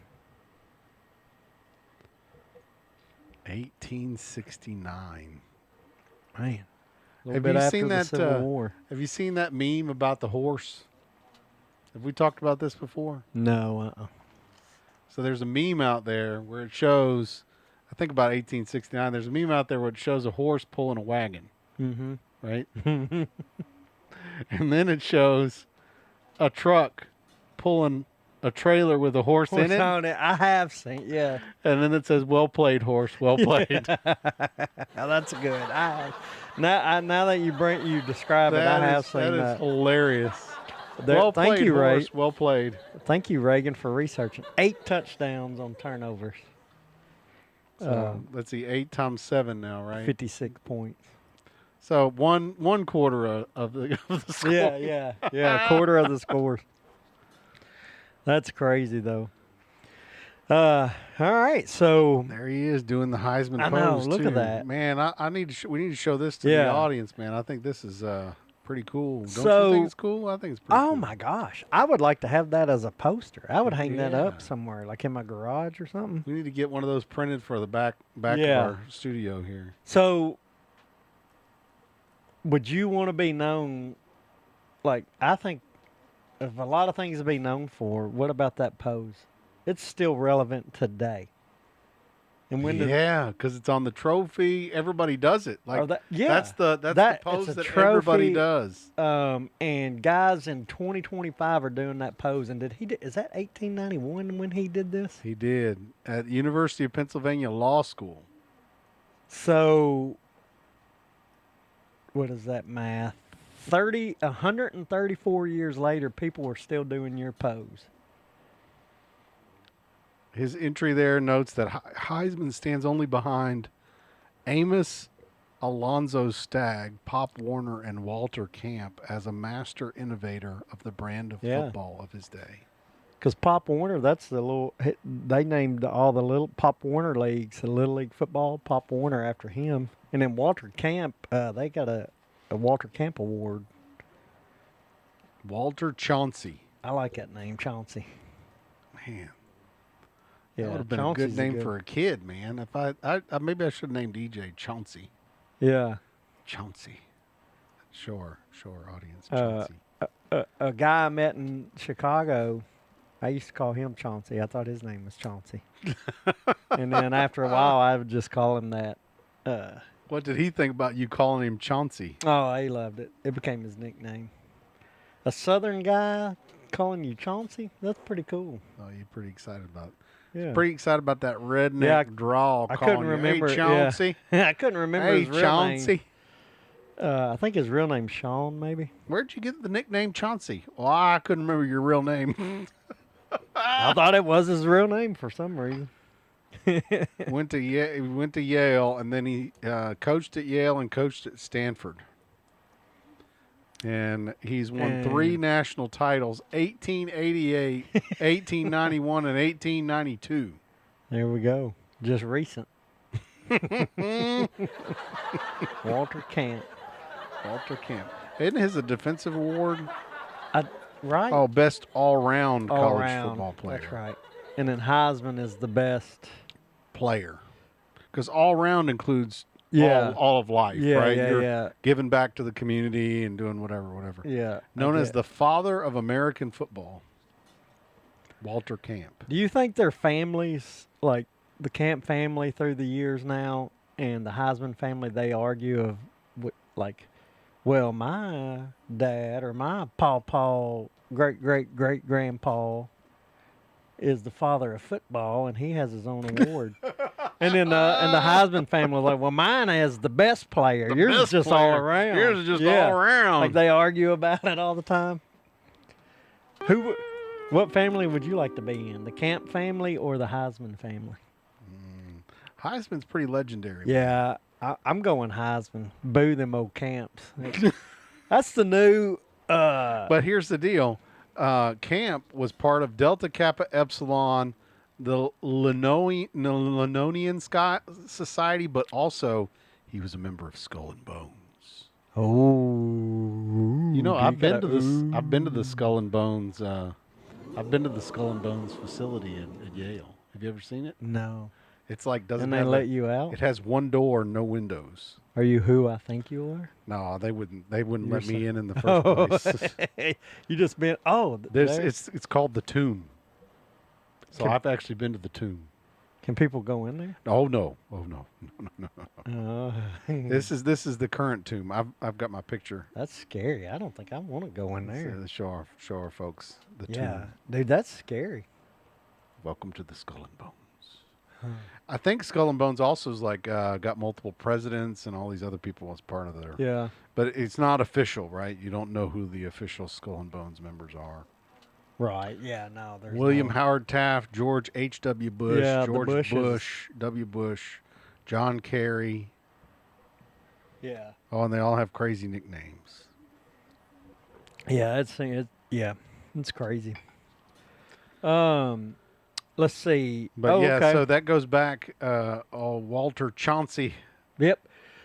1869. Man. Have you seen that? Have you seen that meme about the horse? Have we talked about this before? No. So there's a meme out there where it shows, I think about 1869. There's a meme out there where it shows a horse pulling a wagon. Mm-hmm. Right? And then it shows a truck pulling a trailer with a horse in it. I have seen, yeah. And then it says, "Well played, horse. Well played." Now that's good. Now that you describe it, I have seen that. That is hilarious. Well played, thank you, horse. Ray. Well played. Thank you, Reagan, for researching. 8 touchdowns on turnovers. So let's see, 8 times 7 now, right? 56 points. So one quarter of the score. Yeah, a quarter of the scores. That's crazy, though. All right, so there he is doing the Heisman pose. I know. Look at that, man. We need to show this to the audience, man. I think this is pretty cool. Don't you think it's cool? I think it's pretty cool. Oh my gosh, I would like to have that as a poster. I would hang that up somewhere, like in my garage or something. We need to get one of those printed for the back of our studio here. So, would you want to be known? Like, I think if a lot of things to be known for, what about that pose? It's still relevant today. And when because it's on the trophy. Everybody does it. Like that's the pose that trophy, everybody does. And guys in 2025 are doing that pose. And is that 1891 when he did this? He did at the University of Pennsylvania Law School. So, what is that math? 134 years later, people are still doing your pose. His entry there notes that Heisman stands only behind Amos Alonzo Stagg, Pop Warner, and Walter Camp as a master innovator of the brand of football of his day. Because Pop Warner, they named all the little Pop Warner leagues, the Little League football, Pop Warner after him. And then Walter Camp, they got a Walter Camp Award. Walter Chauncey. I like that name, Chauncey. Man. Yeah, that would have been a good name for a kid, man. If I maybe I should have named EJ Chauncey. Yeah. Chauncey. Sure, audience. Chauncey. A guy I met in Chicago, I used to call him Chauncey. I thought his name was Chauncey. And then after a while, I would just call him that. What did he think about you calling him Chauncey? Oh, he loved it. It became his nickname. A Southern guy calling you Chauncey? That's pretty cool. Oh, you're pretty excited about it. Yeah. Pretty excited about that redneck drawl. I couldn't remember. Hey, Chauncey. Yeah. I couldn't remember his real Chauncey. name. I think his real name's Sean, maybe. Where'd you get the nickname Chauncey? Well, I couldn't remember your real name. I thought it was his real name for some reason. Went to Yale, and then he coached at Yale and coached at Stanford. And he's won 3 national titles: 1888, 1891, and 1892. There we go. Just recent. Walter Camp. Walter Camp. Isn't his a defensive award? Right? Oh, best all-round All college around. football player. That's right. And then Heisman is the best Player. Because all-round includes Yeah. all of life, Yeah, right? yeah, You're yeah. giving back to the community and doing whatever. Yeah. Known as the father of American football, Walter Camp. Do you think their families, like the Camp family through the years now and the Heisman family, they argue of like, well, my dad or my pawpaw, great-great-great-grandpa is the father of football and he has his own award. And then and the Heisman family was like, well, mine is the best player. Yours is just all around. Yours is just all around. Like they argue about it all the time. What family would you like to be in? The Camp family or the Heisman family? Heisman's pretty legendary. Yeah, I'm going Heisman. Boo them old Camps. That's the new. But here's the deal. Camp was part of Delta Kappa Epsilon, the Linonian Society, but also he was a member of Skull and Bones. Oh, You know, I've been to the Skull and Bones. I've been to the Skull and Bones facility at Yale. Have you ever seen it? No. It's like doesn't And they have let you out? It has one door, no windows. Are you who I think you are? No, they wouldn't. They wouldn't let me in the Oh, first place. You just been. Oh, It's called the Tomb. So I've actually been to the Tomb. Can people go in there? Oh no! Oh, This is the current tomb. I've got my picture. that's scary. I don't think I want to go in there. Show our folks the Yeah, tomb. dude, that's scary. Welcome to the Skull and Bones. I think Skull and Bones also is like got multiple presidents and all these other people as part of their. Yeah. But it's not official, right? You don't know who the official Skull and Bones members are. Right. Yeah. No. There's William no- Howard Taft, George H.W. Bush, Yeah, the George Bushes. Bush, W. Bush, John Kerry. Yeah. Oh, and they all have crazy nicknames. Yeah. It's crazy. Let's see. But okay. so that goes back. Walter Chauncey. Yep.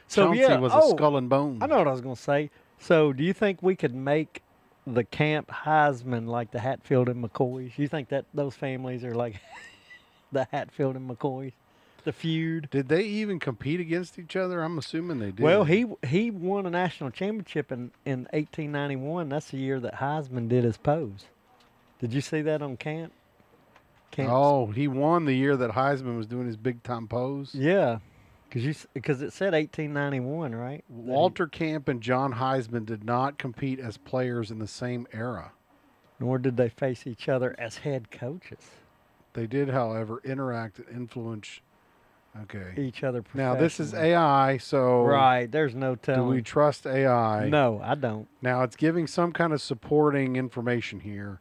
So Chauncey was a Skull and Bones. I know what I was going to say. So, do you think we could make the Camp Heisman like the Hatfield and McCoys? You think that those families are like the Hatfield and McCoys, the feud? Did they even compete against each other? I'm assuming they did. Well, he won a national championship in 1891. That's the year that Heisman did his pose. Did you see that on Camp? Oh, he won the year that Heisman was doing his big time pose. Yeah, because it said 1891, right? Walter Camp and John Heisman did not compete as players in the same era. Nor did they face each other as head coaches. They did, however, interact and influence. Okay. Each other. Now this is professionally. AI, so Right. There's no do telling. we trust AI? No, I don't. Now it's giving some kind of supporting information here.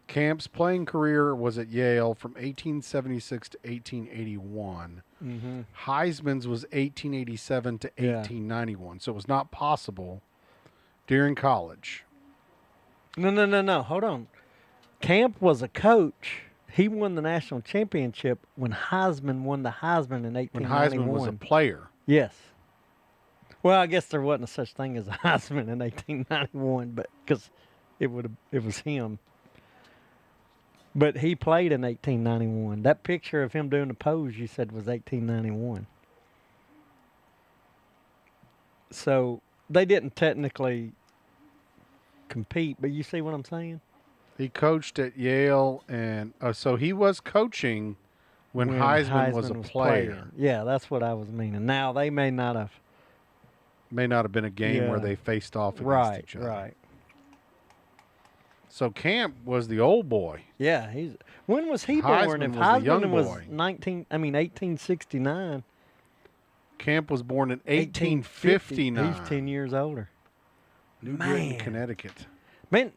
Camp's playing career was at Yale from 1876 to 1881. Mm-hmm. Heisman's was 1887 to Yeah. 1891, so it was not possible during college. No. Hold on. Camp was a coach. He won the national championship when Heisman won the Heisman in 1891. When Heisman was a player. Yes. Well, I guess there wasn't a such thing as a Heisman in 1891, but because it was him. But he played in 1891. That picture of him doing the pose you said was 1891. So they didn't technically compete, but you see what I'm saying? He coached at Yale, and so he was coaching when Heisman was a player. playing. Yeah, that's what I was meaning. Now they may not have. May not have been a game where Yeah. they faced off against each other. Right. So Camp was the old boy. Yeah, when was he Heisman born? If was the young Heisman was boy. 1869. Camp was born in 1859. He's 10 years older. New Britain, Connecticut. Man,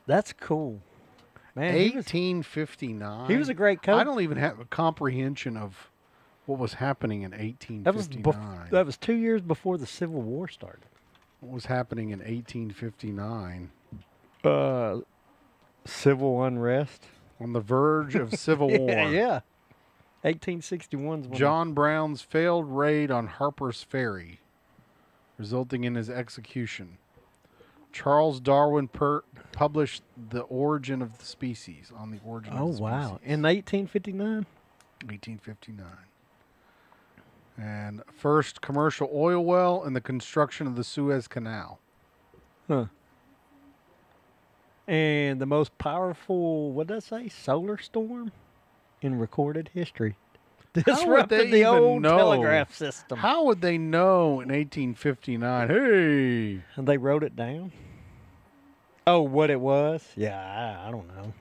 that's cool. Man, 1859. He was a great coach. I don't even have a comprehension of what was happening in 1859. That was 2 years before the Civil War started. What was happening in 1859? Civil unrest. On the verge of civil war. Yeah. 1861's when John Brown's failed raid on Harper's Ferry, resulting in his execution. Charles Darwin published The Origin of the Species, on the origin of the species. Oh, wow. In 1859? 1859. And first commercial oil well and the construction of the Suez Canal. Huh. And the most powerful, what did I say, solar storm in recorded history. Disrupted the old telegraph system. How would they know in 1859? Hey! And they wrote it down? Oh, what it was? Yeah, I don't know.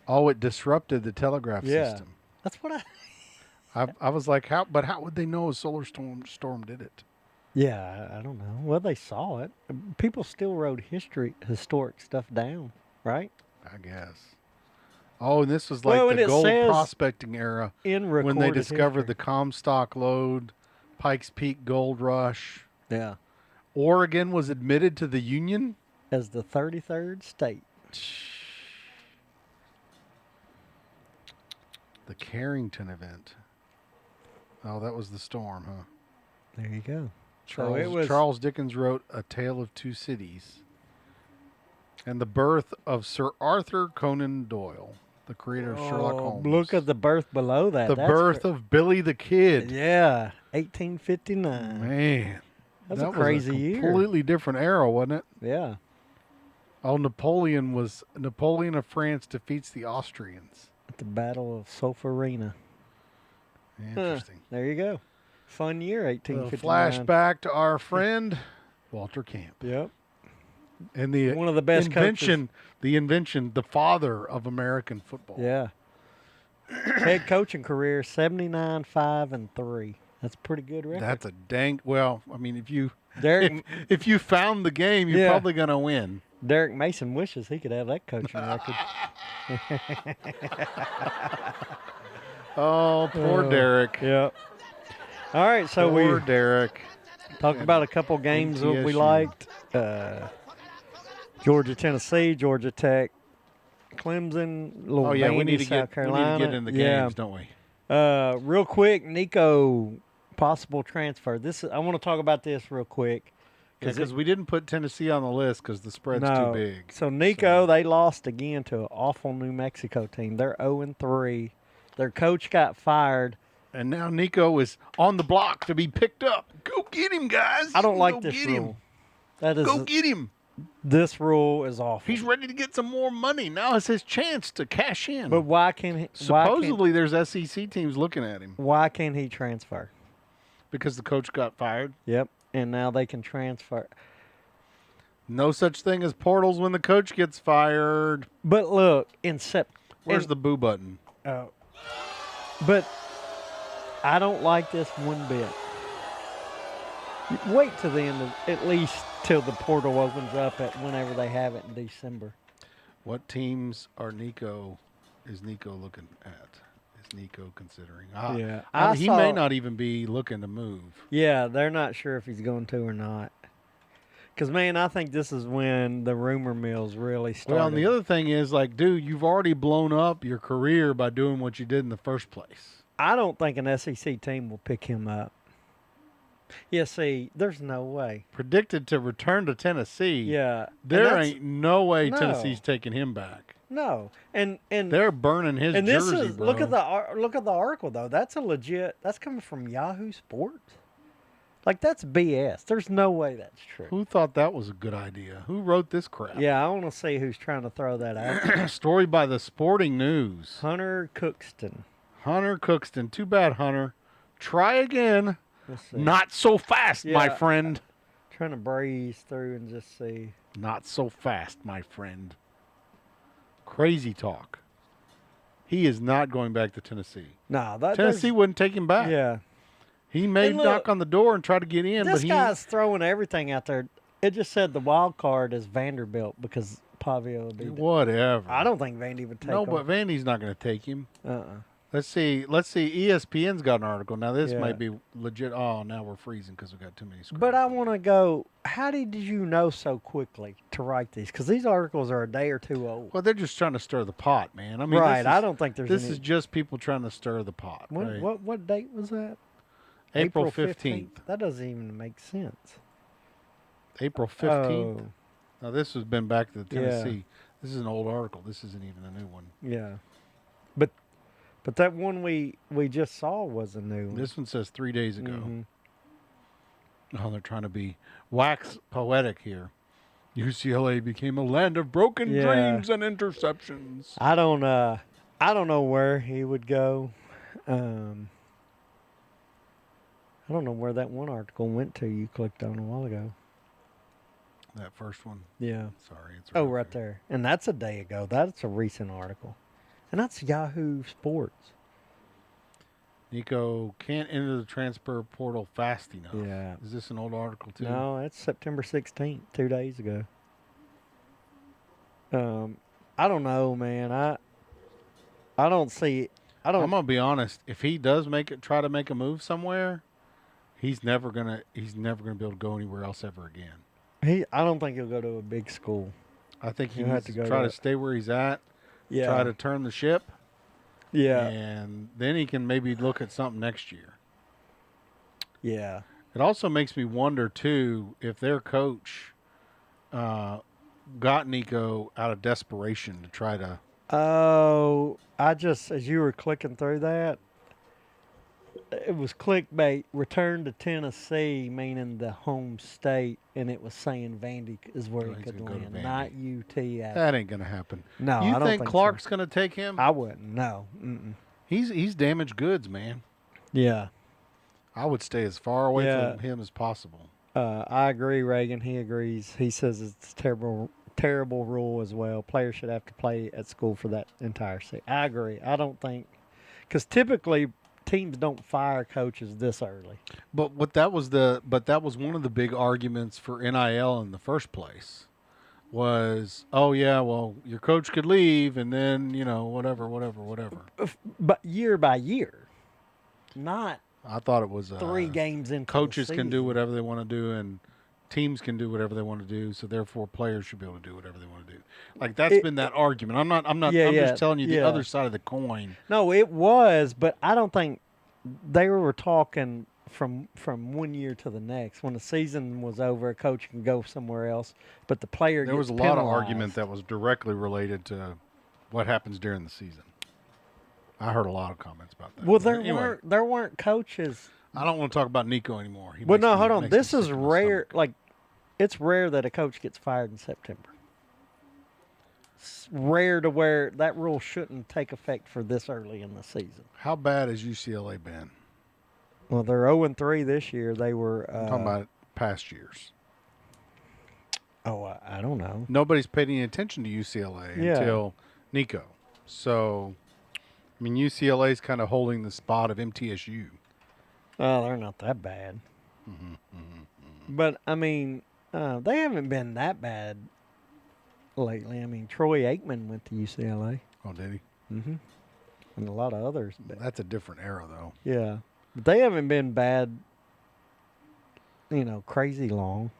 Oh, it disrupted the telegraph system. That's what I was like, how would they know a solar storm did it? Yeah, I don't know. Well, they saw it. People still wrote historic stuff down, right? I guess. Oh, and this was like the gold prospecting era when they discovered the Comstock lode, Pikes Peak gold rush. Yeah. Oregon was admitted to the Union as the 33rd state. The Carrington event. Oh, that was the storm, huh? There you go. Charles Dickens wrote A Tale of Two Cities. And the birth of Sir Arthur Conan Doyle, the creator of Sherlock Holmes. Look at the birth below that. The birth of Billy the Kid. Yeah, 1859. Man. That's a crazy year. Completely different era, wasn't it? Yeah. Oh, Napoleon of France defeats the Austrians. At the Battle of Solferino. Interesting. There you go. Fun year, 1859. Flashback to our friend Walter Camp. Yep. And the one of the best invention, the father of American football. Yeah. Head coaching career 79-5-3. That's a pretty good record. That's a dang. Well, I mean, if you found the game, you're Yeah. probably gonna win. Derek Mason wishes he could have that coaching record. Oh, poor Derek. Yep. All right, so poor Derek. Talked about a couple games that we liked. Georgia, Tennessee, Georgia Tech, Clemson, little South Carolina. We need to get in the games, don't we? Real quick, Nico, possible transfer. I want to talk about this real quick. Because we didn't put Tennessee on the list because the spread's too big. So Nico, they lost again to an awful New Mexico team. They're 0-3. Their coach got fired. And now Nico is on the block to be picked up. Go get him, guys. I don't like this rule. Go get him. This rule is awful. He's ready to get some more money. Now is his chance to cash in. But why can't he? Supposedly there's SEC teams looking at him. Why can't he transfer? Because the coach got fired. Yep. And now they can transfer. No such thing as portals when the coach gets fired. But look, where's the boo button? Oh. But I don't like this one bit. Wait till the end of, at least till the portal opens up at whenever they have it in December. What teams is Nico looking at? Is Nico considering? Yeah. He may not even be looking to move. Yeah, they're not sure if he's going to or not. Because, man, I think this is when the rumor mills really started. Well, and the other thing is, like, dude, you've already blown up your career by doing what you did in the first place. I don't think an SEC team will pick him up. Yeah, see, there's no way. Predicted to return to Tennessee. Yeah. There ain't no way Tennessee's taking him back. No. And they're burning his jersey, bro. Look at the article, though. That's coming from Yahoo Sports. Like, that's BS. There's no way that's true. Who thought that was a good idea? Who wrote this crap? Yeah, I want to see who's trying to throw that out. Story by the Sporting News. Hunter Cookston. Too bad, Hunter. Try again. Not so fast, my friend. Trying to breeze through and just see. Not so fast, my friend. Crazy talk. He is not going back to Tennessee. No, Tennessee wouldn't take him back. Yeah. He may And look, knock on the door and try to get in, This but he guy's throwing everything out there. It just said the wild card is Vanderbilt because Pavio would be. whatever. I don't think Vandy would take No, him. but Vandy's not going to take him. Uh-uh. Let's see. ESPN's got an article. Now, this Yeah. might be legit. Oh, now we're freezing because we got too many screens. But I want to go, how did you know so quickly to write these? Because these articles are a day or two old. Well, they're just trying to stir the pot, man. I mean, Right, I don't think there's This any. is just people trying to stir the pot. When, right? what date was that? April 15th. That doesn't even make sense. April 15th. Oh, Now, this has been back to the Yeah. Tennessee. This is an old article. This isn't even a new one. yeah. But that one we just saw was a new one. This one says 3 days ago. Mhm. Oh, they're trying to be wax poetic here. UCLA became a land of broken Yeah. dreams and interceptions. I don't know where he would go. I don't know where that one article went to you clicked on a while ago. That first one. Yeah. Sorry. It's Oh, right there. And that's a day ago. That's a recent article. And that's Yahoo Sports. Nico can't enter the transfer portal fast enough. Yeah. Is this an old article too? No, that's September 16th, 2 days ago. I don't know, man. I don't see. I'm gonna be honest. If he does try to make a move somewhere, he's never gonna be able to go anywhere else ever again. I don't think he'll go to a big school. I think he He'll have needs to to go try to- to stay where he's at. Yeah. Try to turn the ship. Yeah. And then he can maybe look at something next year. Yeah. It also makes me wonder, too, if their coach got Nico out of desperation to try to. Oh, as you were clicking through that, it was clickbait. Return to Tennessee, meaning the home state, and it was saying Vandy is where he he's could gonna go to land, Vandy. not UT. That ain't going to happen. No, You I don't think think Clark's so. going to take him? I wouldn't. No. Mm-mm. He's damaged goods, man. Yeah. I would stay as far away Yeah. from him as possible. I agree, Reagan. He agrees. He says it's a terrible rule as well. Players should have to play at school for that entire season. I agree. I don't think, because typically teams don't fire coaches this early. But that was one of the big arguments for NIL in the first place. Was, oh yeah, well, your coach could leave and then, whatever. But year by year, not I thought it was 3 games into coaches the can do season. whatever they want to do and teams can do whatever they want to do, so therefore players should be able to do whatever they want to do. Like that's been that argument. I'm just telling you the yeah. other side of the coin. No, it was, but I don't think they were talking from 1 year to the next. When the season was over, a coach can go somewhere else, but the player There was gets a lot of penalized. argument that was directly related to what happens during the season. I heard a lot of comments about that. Well, But anyway, there weren't coaches. I don't want to talk about Nico anymore. Well, no, hold on. This is rare. Like, it's rare that a coach gets fired in September. It's rare to where that rule shouldn't take effect for this early in the season. How bad has UCLA been? Well, they're 0-3 this year. They were. I'm talking about past years. Oh, I don't know. Nobody's paid any attention to UCLA Yeah. until Nico. So, I mean, UCLA's kind of holding the spot of MTSU. Oh, they're not that bad. But, I mean, they haven't been that bad lately. I mean, Troy Aikman went to UCLA. Oh, did he? Mm-hmm. And a lot of others. But, That's a different era, though. yeah. But they haven't been bad, crazy long.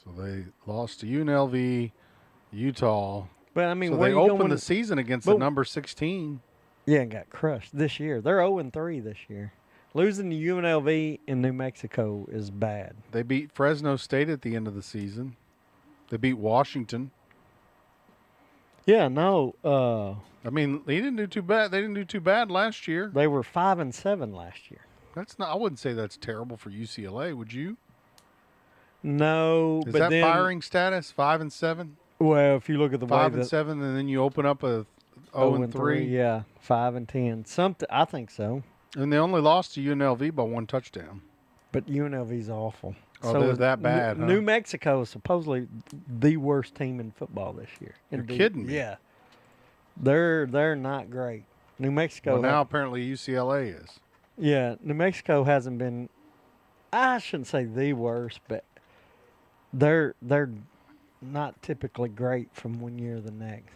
So they lost to UNLV, Utah. But, I mean, So where they you opened going the to- season against the But- number 16. Yeah, and got crushed this year. They're 0-3 this year. Losing to UNLV in New Mexico is bad. They beat Fresno State at the end of the season. They beat Washington. Yeah, no. I mean, they didn't do too bad. They didn't do too bad last year. They were 5-7 last year. That's not. I wouldn't say that's terrible for UCLA. Would you? No, Is but that then, firing status 5-7, well, if you look at the way 5-7, and then you open up a 0-3, yeah, 5-10, something. I think so. and they only lost to UNLV by 1 touchdown. But UNLV's awful. Oh, they're is that bad, huh? New Mexico is supposedly the worst team in football this year. You're Indeed. kidding me. Yeah, they're not great. New Mexico. Well, now apparently UCLA is. Yeah, New Mexico hasn't been. I shouldn't say the worst, but they're not typically great from one year to the next.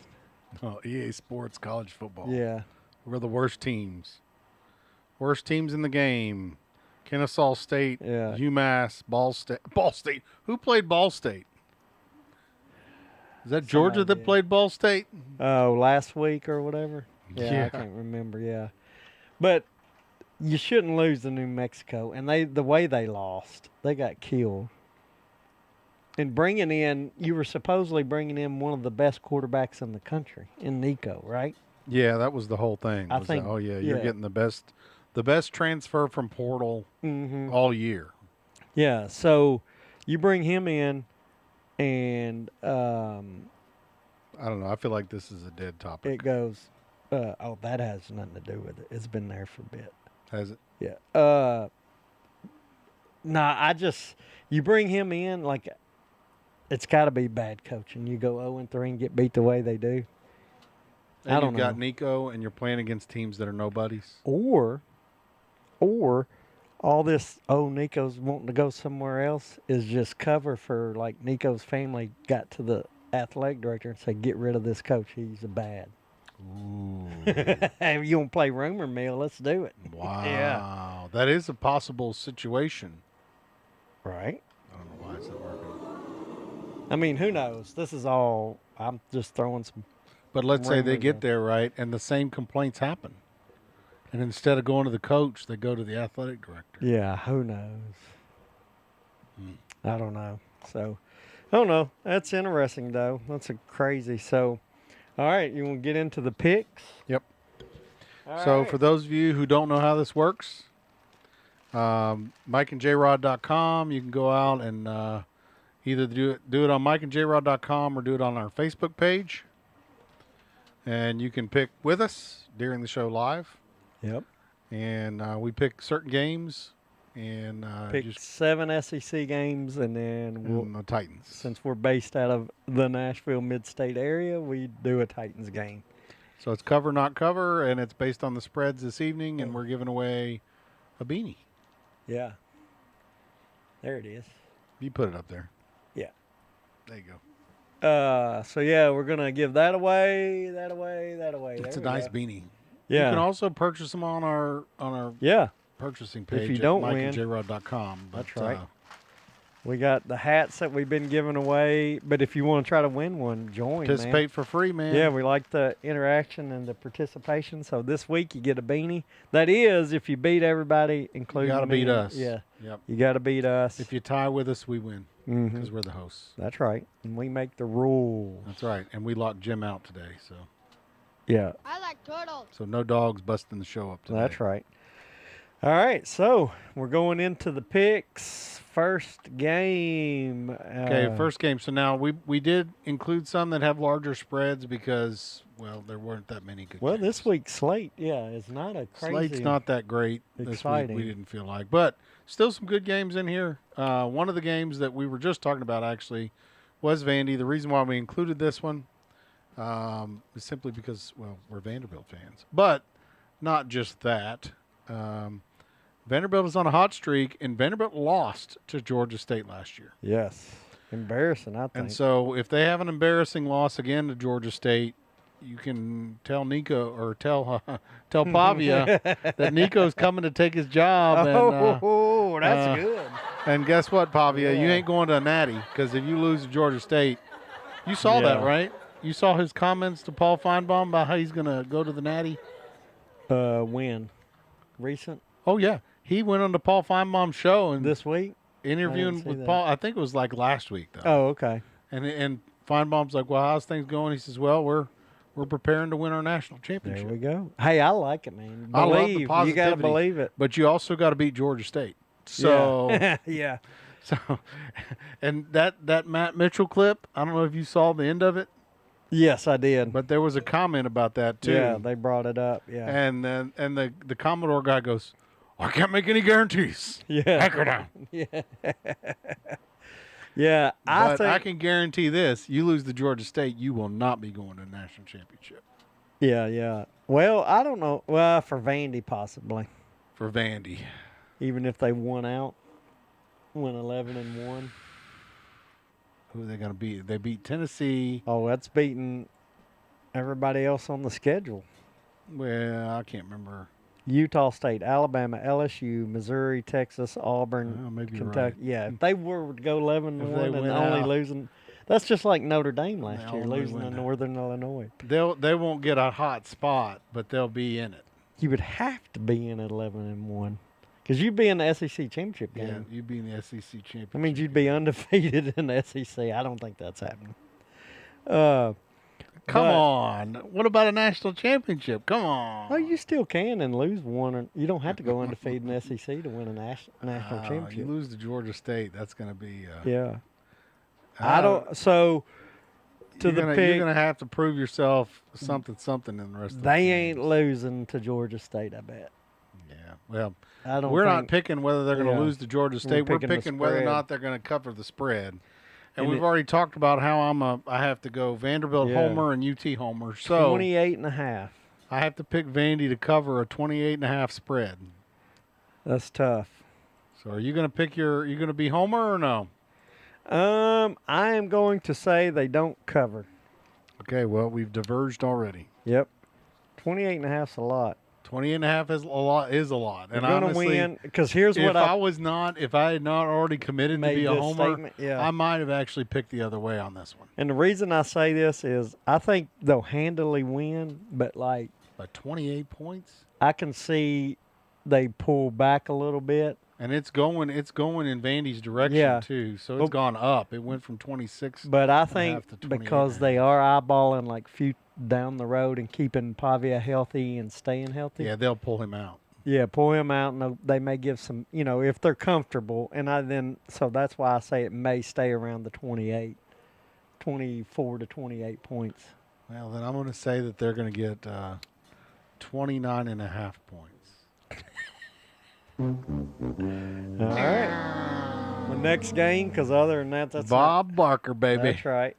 Oh, EA Sports college football. Yeah. We're the worst teams. Worst teams in the game. Kennesaw State, Yeah. UMass, Ball State. Ball State. Who played Ball State? Is that Georgia Somebody that did. played Ball State? Oh, last week or whatever. Yeah, Yeah. I can't remember. Yeah, but you shouldn't lose to New Mexico, and the way they lost, they got killed. And bringing in, you were supposedly bringing in one of the best quarterbacks in the country, in Nico, right? Yeah, that was the whole thing. I was think- that, oh yeah, you're yeah. getting the best transfer from portal Mm-hmm. all year. Yeah. So you bring him in, and I don't know. I feel like this is a dead topic. it goes. Oh, that has nothing to do with it. It's been there for a bit. Has it? Yeah. Nah, you bring him in like it's got to be bad coaching. You go 0-3 and get beat the way they do. And I don't you've got know. Nico, and you're playing against teams that are nobodies. Or all this, Nico's wanting to go somewhere else is just cover for like Nico's family got to the athletic director and said, get rid of this coach. He's a bad. Ooh. If you want to play rumor mill, let's do it. Wow. Yeah. That is a possible situation. Right? I don't know why it's not working. I mean, who knows? This is all, I'm just throwing some. But let's say they Rumors get are- there, right, and the same complaints happen. And instead of going to the coach, they go to the athletic director. Yeah, who knows? Hmm. I don't know. So, I don't know. That's interesting, though. That's a crazy. So, all right, you want to get into the picks? Yep. All So right. for those of you who don't know how this works, mikeandjrod.com, you can go out and either do it on mikeandjrod.com or do it on our Facebook page. And you can pick with us during the show live. Yep. And we pick certain games and Pick just 7 SEC games, and then we'll, and the Titans. since we're based out of the Nashville mid-state area, we do a Titans game. So it's cover, not cover, and it's based on the spreads this evening, and we're giving away a beanie. Yeah. There it is. You put it up there. Yeah. There you go. So yeah, we're gonna give that away. It's It's a There we nice go. beanie. Yeah. You can also purchase them on our Yeah. purchasing page you at don't win, mikeandjrod.com. that's right. We got the hats that we've been giving away, but if you want to try to win one, join, Participate for free, man. man. Yeah, we like the interaction and the participation. So this week you get a beanie. That is, if you beat everybody, You including got to me. beat us. Yeah, Yep. you got to beat us. If you tie with us, we win Mhm. because we're the hosts. That's right, and we make the rules. That's right. And we locked Jim out today, Yeah, I like turtles. so no dogs busting the show up today. that's right. All right, so we're going into the picks. First game. Okay, first game. So now we did include some that have larger spreads because, well, there weren't that many good Well, games. this week's slate, yeah, is not a crazy. Slate's not that great this week, exciting. we didn't feel like. But still some good games in here. One of the games that we were just talking about, actually, was Vandy. The reason why we included this one is simply because, well, we're Vanderbilt fans. But not just that. Vanderbilt is on a hot streak, and Vanderbilt lost to Georgia State last year. Yes, embarrassing, I think. And so if they have an embarrassing loss again to Georgia State, you can tell Nico or tell Pavia that Nico's coming to take his job. Oh, that's uh, good. And guess what, Pavia? You Yeah. ain't going to a natty because if you lose to Georgia State, you saw that, Yeah. right? You saw his comments to Paul Feinbaum about how he's going to go to the natty? When? Recent? Oh, yeah. He went on to Paul Feinbaum's show and This week? interviewing see with that. Paul. I think it was like last week, though. Oh, okay. And Feinbaum's like, well, how's things going? He says, well, we're preparing to win our national championship. There we go. Hey, I like it, man. I love the Believe. You got to positivity. believe it. But you also got to beat Georgia State. So, yeah. Yeah. so, and that Matt Mitchell clip, I don't know if you saw the end of it, Yes, I did. but there was a comment about that too. Yeah, they brought it up. Yeah. And then the Commodore guy goes, I can't make any guarantees. Yeah. Heck her down. Yeah. Yeah. I But think. I can guarantee this: you lose to Georgia State, you will not be going to the national championship. Yeah. Yeah. Well, I don't know. Well, for Vandy, possibly. for Vandy. Even if they went 11-1. Who are they going to beat? They beat Tennessee. Oh, that's beating everybody else on the schedule. Well, I can't remember. Utah State, Alabama, LSU, Missouri, Texas, Auburn, Oh, maybe you're Kentucky. right. Yeah, if they were to go 11-1 If they and went only out. losing, that's just like Notre Dame They last year, only losing to went out. Northern Illinois. They won't get a hot spot, but they'll be in it. You would have to be in at 11-1 because you'd be in the SEC championship Yeah, game. you'd be in the SEC championship. That means you'd be undefeated in the SEC. I don't think that's happening. Come but- on. What about a national championship? Come on. Well, you still can and lose one. You don't have to go undefeated in the SEC to win a national You championship. lose to Georgia State. That's going to be. Yeah. I don't. So to the pick, you're going to have to prove yourself something in the rest of the they games. ain't losing to Georgia State. I bet. Yeah. Well, I don't. we're not think- picking whether they're going to Yeah. lose to Georgia State. We're picking the picking whether or spread. not they're going to cover the spread. And And we've it- already talked about how I have to go Vanderbilt Yeah. homer and UT homer. So 28.5. I have to pick Vandy to cover a 28.5 spread. That's tough. So are you going to pick you going to be homer or no? I am going to say they don't cover. Okay, well, we've diverged already. Yep. 28.5's a lot. 28.5 is a lot. They're And going to honestly, win because here's if what if I had not already committed to made be a this homer, statement. Yeah. I might have actually picked the other way on this one. And the reason I say this is I think they'll handily win, but like By 28 points, I can see they pull back a little bit. and it's going in Vandy's direction Yeah. too. So it's Well- gone up. It went from 26. But I half think to because 28.5. they are eyeballing like few down the road and keeping Pavia healthy and staying healthy. Yeah, they'll pull him out. Yeah, pull him out, and they may give some, if they're comfortable. So that's why I say it may stay around the 24 to 28 points. Well, then I'm going to say that they're going to get 29.5 points. All right. The next game, because other than that, that's Bob Barker, baby. That's right.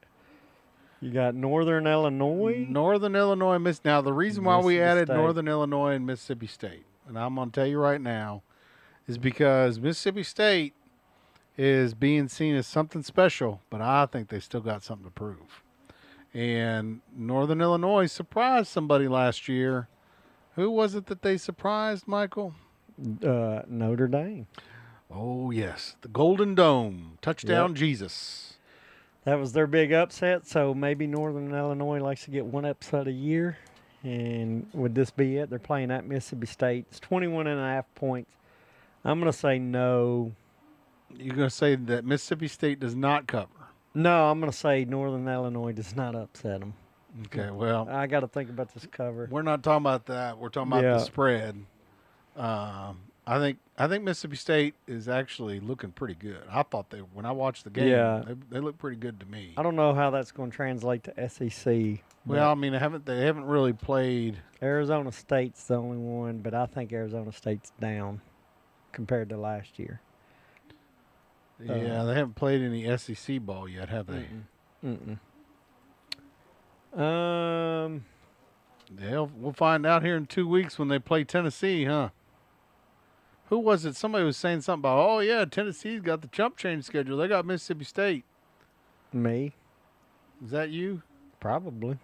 You got Northern Illinois. Northern Illinois, Now, the reason why we Mississippi added State. Northern Illinois and Mississippi State, and I'm going to tell you right now, is because Mississippi State is being seen as something special, but I think they still got something to prove. And Northern Illinois surprised somebody last year. Who was it that they surprised, Michael? Notre Dame. Oh, yes. The Golden Dome. Touchdown, Yep. Jesus. That was their big upset, so maybe Northern Illinois likes to get one upset a year. And would this be it? They're playing at Mississippi State. It's 21.5 points. I'm going to say no. You're going to say that Mississippi State does not cover. No, I'm going to say Northern Illinois does not upset them. Okay, well, I got to think about this cover. we're not talking about that. We're talking about Yeah. the spread. I think Mississippi State is actually looking pretty good. I thought when I watched the game, Yeah. they look pretty good to me. I don't know how that's going to translate to SEC. but Well, I mean, they haven't really played. Arizona State's the only one, but I think Arizona State's down compared to last year. Yeah, they haven't played any SEC ball yet, have they? We'll find out here in 2 weeks when they play Tennessee, huh? Who was it? Somebody was saying something about, oh, yeah, Tennessee's got the chump change schedule. They got Mississippi State. Me, Is that you? probably.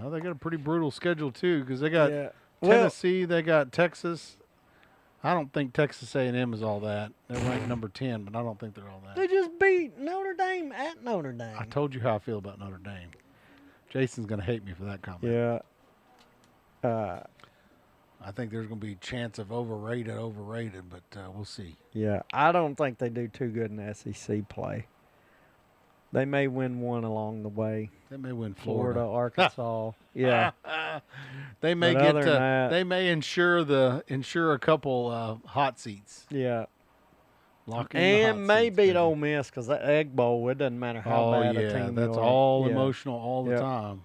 Oh, they got a pretty brutal schedule, too, because they got Yeah. Well, Tennessee, they got Texas. I don't think Texas A&M is all that. They're ranked number 10, but I don't think they're all they that. just beat Notre Dame at Notre Dame. I told you how I feel about Notre Dame. Jason's going to hate me for that comment. Yeah. I think there's going to be a chance of overrated, but we'll see. Yeah. I don't think they do too good in SEC play. They may win one along the way. They may win Florida, Florida. Arkansas. Yeah. They may But get other to. than that- They may ensure a couple hot seats. Yeah. Lock in the And hot may seats, beat baby. Ole Miss because that Egg Bowl, it doesn't matter how Oh bad a yeah, team that's you are. all Yeah. emotional all the Yep. time.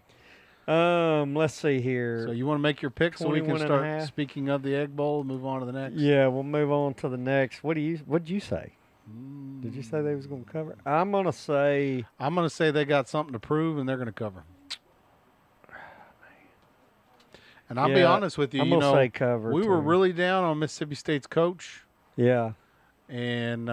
Let's see here. So you want to make your pick so we can 21 and a start half. speaking of the Egg Bowl and move on to the next? Yeah, we'll move on to the next. What'd you say? Did you say they was going to cover? I'm going to say I'm going to say they got something to prove and they're going to cover. And I'll be honest with you, I'm gonna say cover. we were really down on Mississippi State's coach. Yeah. And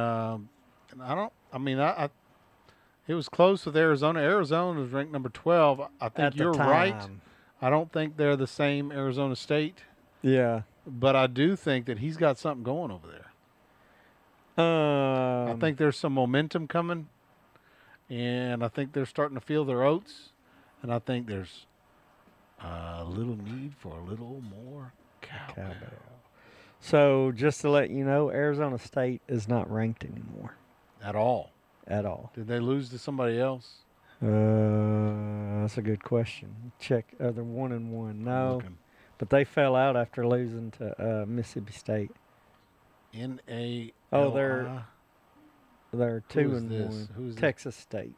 it was close with Arizona. Arizona was ranked number 12. I think you're right. I don't think they're the same Arizona State. Yeah. But I do think that he's got something going over there. I think there's some momentum coming, and I think they're starting to feel their oats, and I think there's a little need for a little more cowbell. So just to let you know, Arizona State is not ranked anymore. At all. At all. Did they lose to somebody else? That's a good question. Check. They're 1-1. No, but they fell out after losing to Mississippi State. N-A. Oh, they're 2-1. Who's Texas State.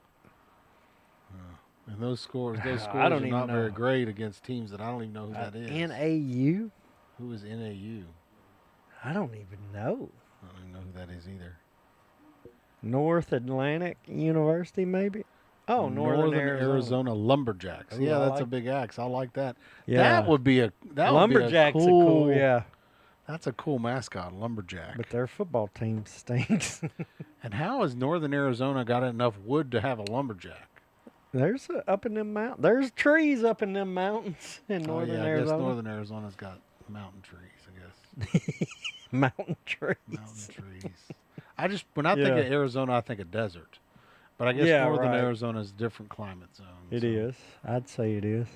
And those scores I don't are even not know. very great against teams that I don't even know who that is. NAU? Who is NAU? I don't even know. I don't even know who that is either. North Atlantic University, maybe? Oh, Northern Arizona Lumberjacks. Ooh, yeah, that's a big axe. I like that. Yeah. That would be a Lumberjacks are cool, yeah. That's a cool mascot, Lumberjack. But their football team stinks. And how has Northern Arizona got enough wood to have a lumberjack? There's up in them mountains. There's trees up in them mountains in Northern Arizona. I guess Northern Arizona's got mountain trees, I guess. Mountain trees. Mountain trees. When I think of Arizona, I think of desert. But I guess Northern Arizona is a different climate zone. It is. I'd say it is.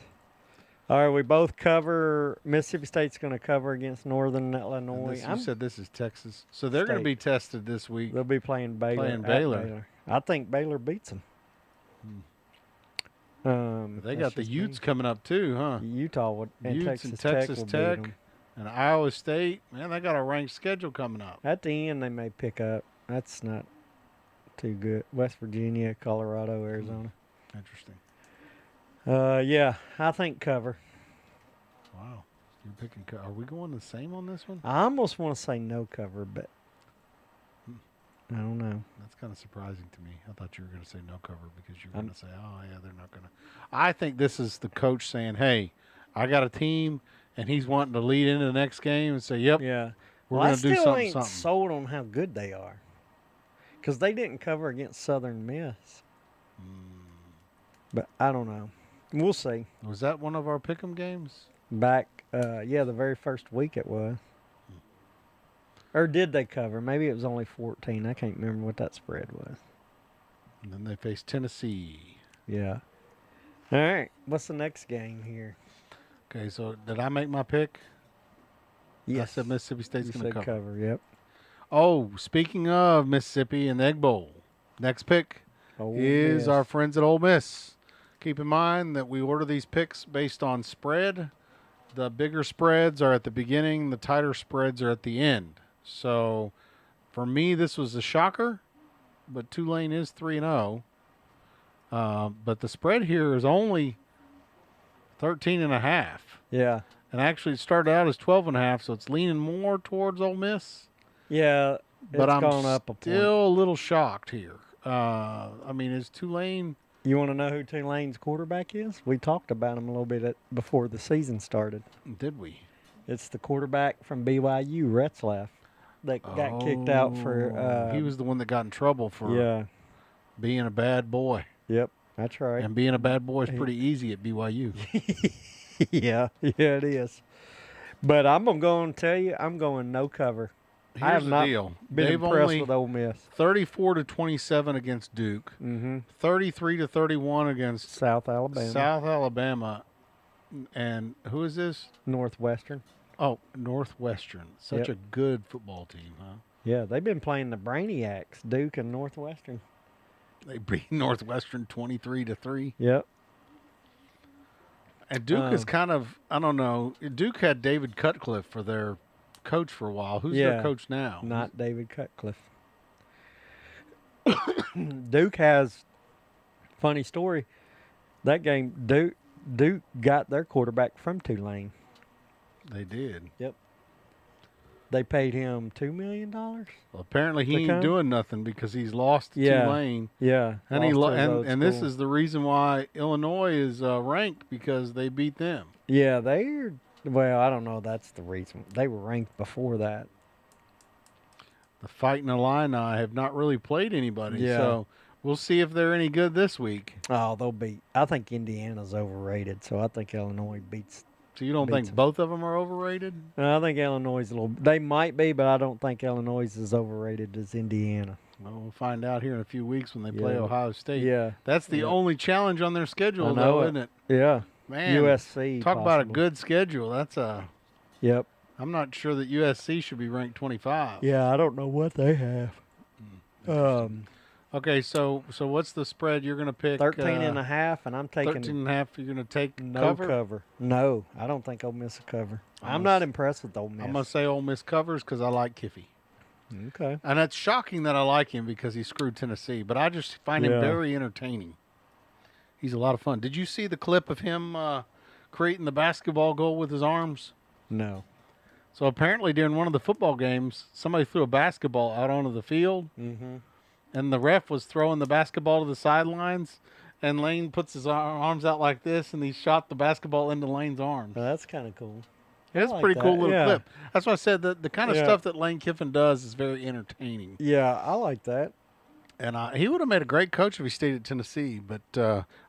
All right, we both cover. Mississippi State's going to cover against Northern Illinois. You said this is Texas. So they're going to be tested this week. They'll be playing Baylor. I think Baylor beats them. They got the Utes coming up too, huh? Utah and Utes Texas and Texas Tech and Iowa State. Man, they got a ranked schedule coming up. At the end, they may pick up. That's not too good. West Virginia, Colorado, Arizona. Interesting. Yeah, I think cover. Wow. You're picking cover. Are we going the same on this one? I almost want to say no cover, but I don't know. That's kind of surprising to me. I thought you were going to say no cover because you were going to say, oh, yeah, they're not going to. I think this is the coach saying, hey, I got a team, and he's wanting to lead into the next game and say, yep, yeah, we're going to do something. I still ain't sold on how good they are because they didn't cover against Southern Miss. But I don't know. We'll see. Was that one of our pick'em games? Back, the very first week it was. Or did they cover? Maybe it was only 14. I can't remember what that spread was. And then they faced Tennessee. Yeah. All right. What's the next game here? Okay, so did I make my pick? Yes. I said Mississippi State's going to cover. Yep. Oh, speaking of Mississippi and the Egg Bowl, next pick is our friends at Ole Miss. Keep in mind that we order these picks based on spread. The bigger spreads are at the beginning. The tighter spreads are at the end. So, for me, this was a shocker, but Tulane is 3-0. But the spread here is only 13.5. Yeah. And actually it started out as 12.5, so it's leaning more towards Ole Miss. Yeah, but I'm gone up still a little shocked here. I mean, is Tulane... You want to know who Tulane's quarterback is? We talked about him a little bit before the season started. Did we? It's the quarterback from BYU, Retzlaff, that got kicked out for... he was the one that got in trouble for being a bad boy. Yep, that's right. And being a bad boy is pretty easy at BYU. Yeah, it is. But I'm going to tell you, I'm going no cover. Here's I have the not deal. been They've impressed only with Ole Miss. 34-27 against Duke. 33-31 against South Alabama. And who is this? Northwestern. Oh, Northwestern. Such a good football team, huh? Yeah, they've been playing the Brainiacs, Duke and Northwestern. They beat Northwestern 23-3. Yep. And Duke is kind of, I don't know. Duke had David Cutcliffe for their coach for a while. Who's their coach now? Not David Cutcliffe. Duke has, funny story, that game, Duke got their quarterback from Tulane. They did. Yep. They paid him $2 million. Well, apparently he ain't doing nothing because he's lost to Tulane. Yeah. And and this is the reason why Illinois is ranked, because they beat them. Yeah, they're Well, I don't know. That's the reason they were ranked before that. The Fighting Illini have not really played anybody, Yeah. so we'll see if they're any good this week. Oh, they'll beat. I think Indiana's overrated, so I think Illinois beats. So you don't Beats think them. both of them are overrated? I think Illinois is a little. They might be, but I don't think Illinois is as overrated as Indiana. Well, we'll find out here in a few weeks when they play Yeah. Ohio State. Yeah, That's the Yeah. only challenge on their schedule, I know though, it. isn't it? yeah. Man, USC. talk about a possibly. good schedule. That's a. Yep. I'm not sure that USC should be ranked 25. Yeah, I don't know what they have. Okay, so what's the spread you're going to pick? 13 and a half, and I'm taking 13 and a half. You're going to take no cover. No, I don't think Ole Miss will cover. I'm not impressed with Ole Miss. I'm going to say Ole Miss covers because I like Kiffy. Okay. And it's shocking that I like him because he screwed Tennessee, but I just find him Yeah. very entertaining. He's a lot of fun. Did you see the clip of him creating the basketball goal with his arms? No. So apparently during one of the football games, somebody threw a basketball out onto the field, and the ref was throwing the basketball to the sidelines, and Lane puts his arms out like this, and he shot the basketball into Lane's arms. Well, that's kind of cool. It's a like pretty that, cool little yeah. clip. That's why I said that the kind of Yeah. stuff that Lane Kiffin does is very entertaining. Yeah, I like that. And he would have made a great coach if he stayed at Tennessee, but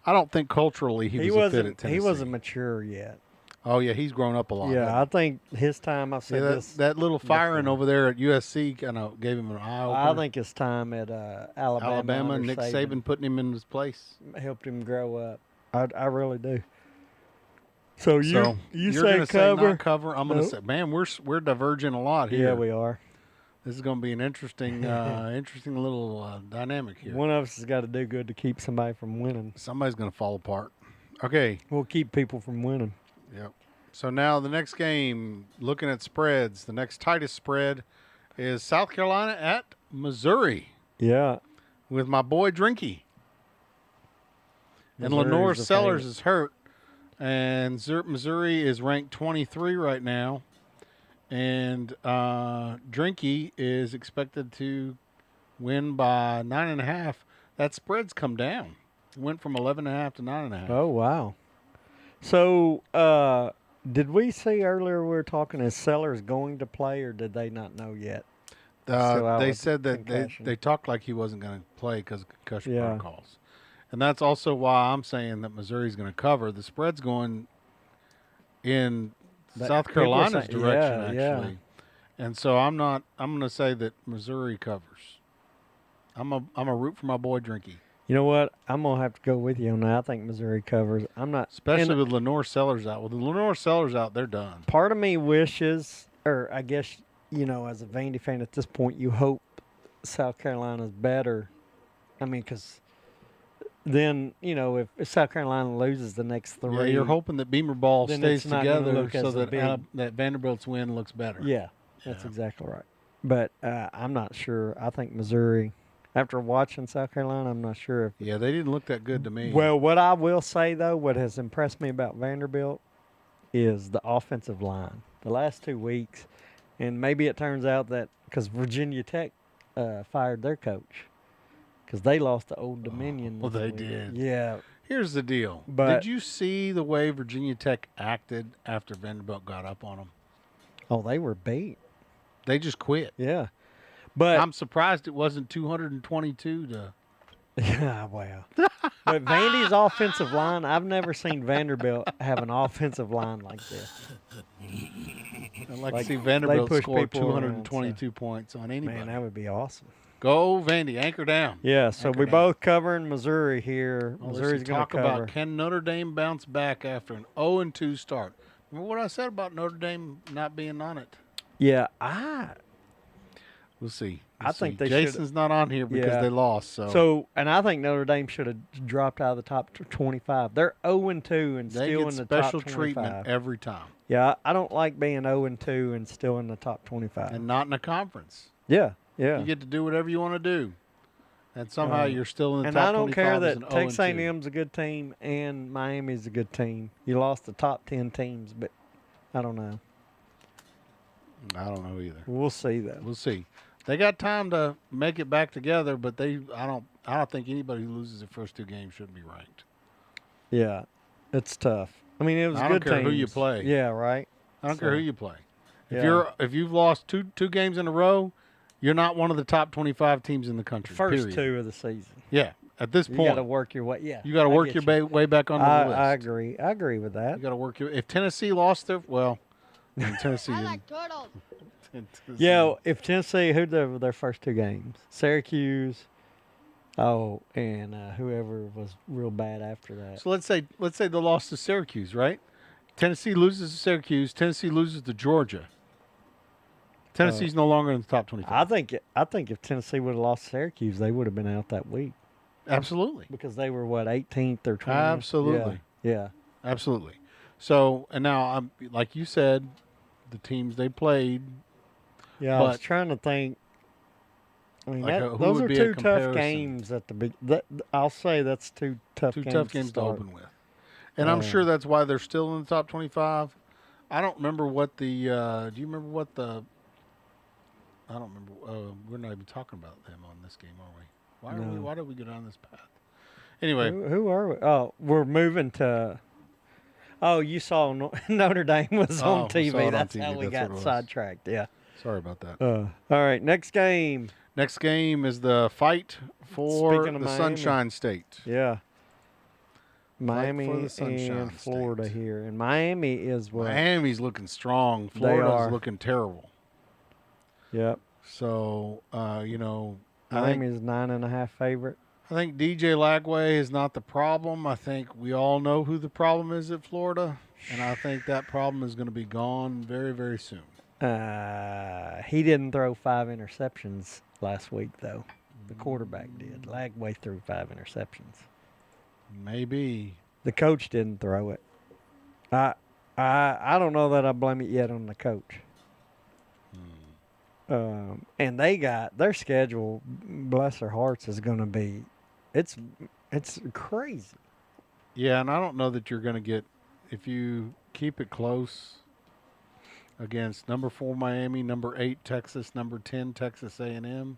I don't think culturally he was a fit at wasn't. Tennessee. He wasn't mature yet. Oh, yeah, he's grown up a lot. Yeah, I think his time. I've said Yeah, this. that little firing before. over there at USC kind of gave him an eye opener. I think his time at Alabama, under Nick Saban putting him in his place. helped him grow up. I really do. So you So you you're say gonna cover? Say not cover. I'm going to Nope. say, man, we're diverging a lot here. Yeah, we are. This is going to be an interesting interesting little dynamic here. One of us has got to do good to keep somebody from winning. Somebody's going to fall apart. Okay. We'll keep people from winning. Yep. So now the next game, looking at spreads, the next tightest spread is South Carolina at Missouri Yeah. with my boy Drinky. And Missouri's Lenore the Sellers favorite. is hurt. And Missouri is ranked 23 right now. And Drinky is expected to win by 9.5. That spread's come down. It went from 11.5 to 9.5. Oh wow. So did we see earlier we were talking, is Sellers going to play or did they not know yet? Still out They with said that concussion. they talked like he wasn't going to play because of concussion Yeah. protocols. And that's also why I'm saying that Missouri's going to cover. The spread's going in That- South people are Carolina's saying- direction, yeah, actually. And so I'm going to say that Missouri covers. I'm a root for my boy Drinky, You know what? I'm gonna have to go with you on that. I think Missouri covers. I'm not especially and with Lenore Sellers out. With Lenore Sellers out, they're done. part of me wishes, or I guess, as a Vandy fan at this point, you hope South Carolina's better. I mean, because then, if South Carolina loses the next three. Yeah, you're hoping that Beamer Ball then stays it's not gonna together look so as a that big- that Vanderbilt's win looks better. Yeah, that's Yeah. exactly right. But I'm not sure. I think Missouri, after watching South Carolina, I'm not sure if. Yeah, they didn't look that good to me. Well, what I will say, though, what has impressed me about Vanderbilt is the offensive line. The last 2 weeks, and maybe it turns out that because Virginia Tech fired their coach because they lost to Old Dominion. well, this they week. did. Yeah. Here's the deal. But- Did you see the way Virginia Tech acted after Vanderbilt got up on them? Oh, they were beat. They just quit. Yeah. But I'm surprised it wasn't 222 to. yeah, wow. But Vandy's offensive line, I've never seen Vanderbilt have an offensive line like this. I'd like Like, to see they Vanderbilt push score people around, 222 points on anybody. Man, that would be awesome. Go Vandy, anchor down. Yeah, so Anchor we down. both covering Missouri here. Oh, there's Missouri's some going to talk cover. about can Notre Dame bounce back after an 0-2 start. Remember what I said about Notre Dame not being on it? Yeah, We'll see. I think they should- Jason's not on here because Yeah. they lost. So, and I think Notre Dame should have dropped out of the top 25. They're 0-2 and they still get in the special top 25. treatment every time, Yeah, I don't like being 0-2 and still in the top 25. and not in a conference. Yeah, yeah. You get to do whatever you want to do, and somehow you're still in the And top I don't 25 care as that an Texas 0-2. A&M's a good team and Miami's a good team. You lost the top 10 teams, but I don't know. I don't know either. We'll see though. We'll see. They got time to make it back together, but I don't think anybody who loses their first 2 games should be ranked. Yeah, it's tough. I mean, it was I don't good care who you teams. play. Yeah, right. I don't care who you play. Yeah. If you've lost two games in a row, you're not one of the top 25 teams in the country. First period. 2 of the season. Yeah. At this You point, got to work your way. Yeah. you got to I work get your you. way back onto the list. I agree. I agree with that. You got to work your. If Tennessee lost their, well, I mean, Tennessee. I didn't- like turtles. Tennessee- Yeah, if Tennessee, who their first 2 games? Syracuse. Oh, and whoever was real bad after that. So let's say they lost to Syracuse, right? Tennessee loses to Syracuse. Tennessee loses to Georgia. Tennessee's no longer in the top 25. I think if Tennessee would have lost Syracuse, they would have been out that week Absolutely. because they were 18th or 20th. Absolutely. Yeah. Absolutely. So, and now, like you said, the teams they played. Yeah, I was But- trying to think. I mean, Like, who those would are be a 2 tough comparison? games at the big. I'll say that's 2 tough Two games. tough games to start. open with. And I'm sure that's why they're still in the top 25. I don't remember what the, do you remember what the, I don't remember, we're not even talking about them on this game, are we? No. Why did we go down this path? Anyway, Who are we? Oh, we're moving to. Oh, you saw Notre Dame was Oh, on we saw it TV. on That's TV, how we that's got what it was. sidetracked. Yeah. sorry about that. All right, next game. Next game is the fight for Speaking of the Miami. Sunshine State. Yeah. Miami for the Sunshine and Florida State. here, and Miami is what? Miami's looking strong. They Florida's are. looking terrible. Yep. So, I think Miami's 9.5 favorite. DJ Lagway is not the problem. I think we all know who the problem is at Florida, and I think that problem is going to be gone very, very soon. He didn't throw 5 interceptions last week, though. The quarterback did. Lagway threw 5 interceptions. Maybe. The coach didn't throw it. I don't know that I blame it yet on the coach. And they got their schedule. Bless their hearts, is going to be. It's crazy. Yeah, and I don't know that you're going to get, if you keep it close against number 4 Miami, number 8 Texas, number 10 Texas A&M.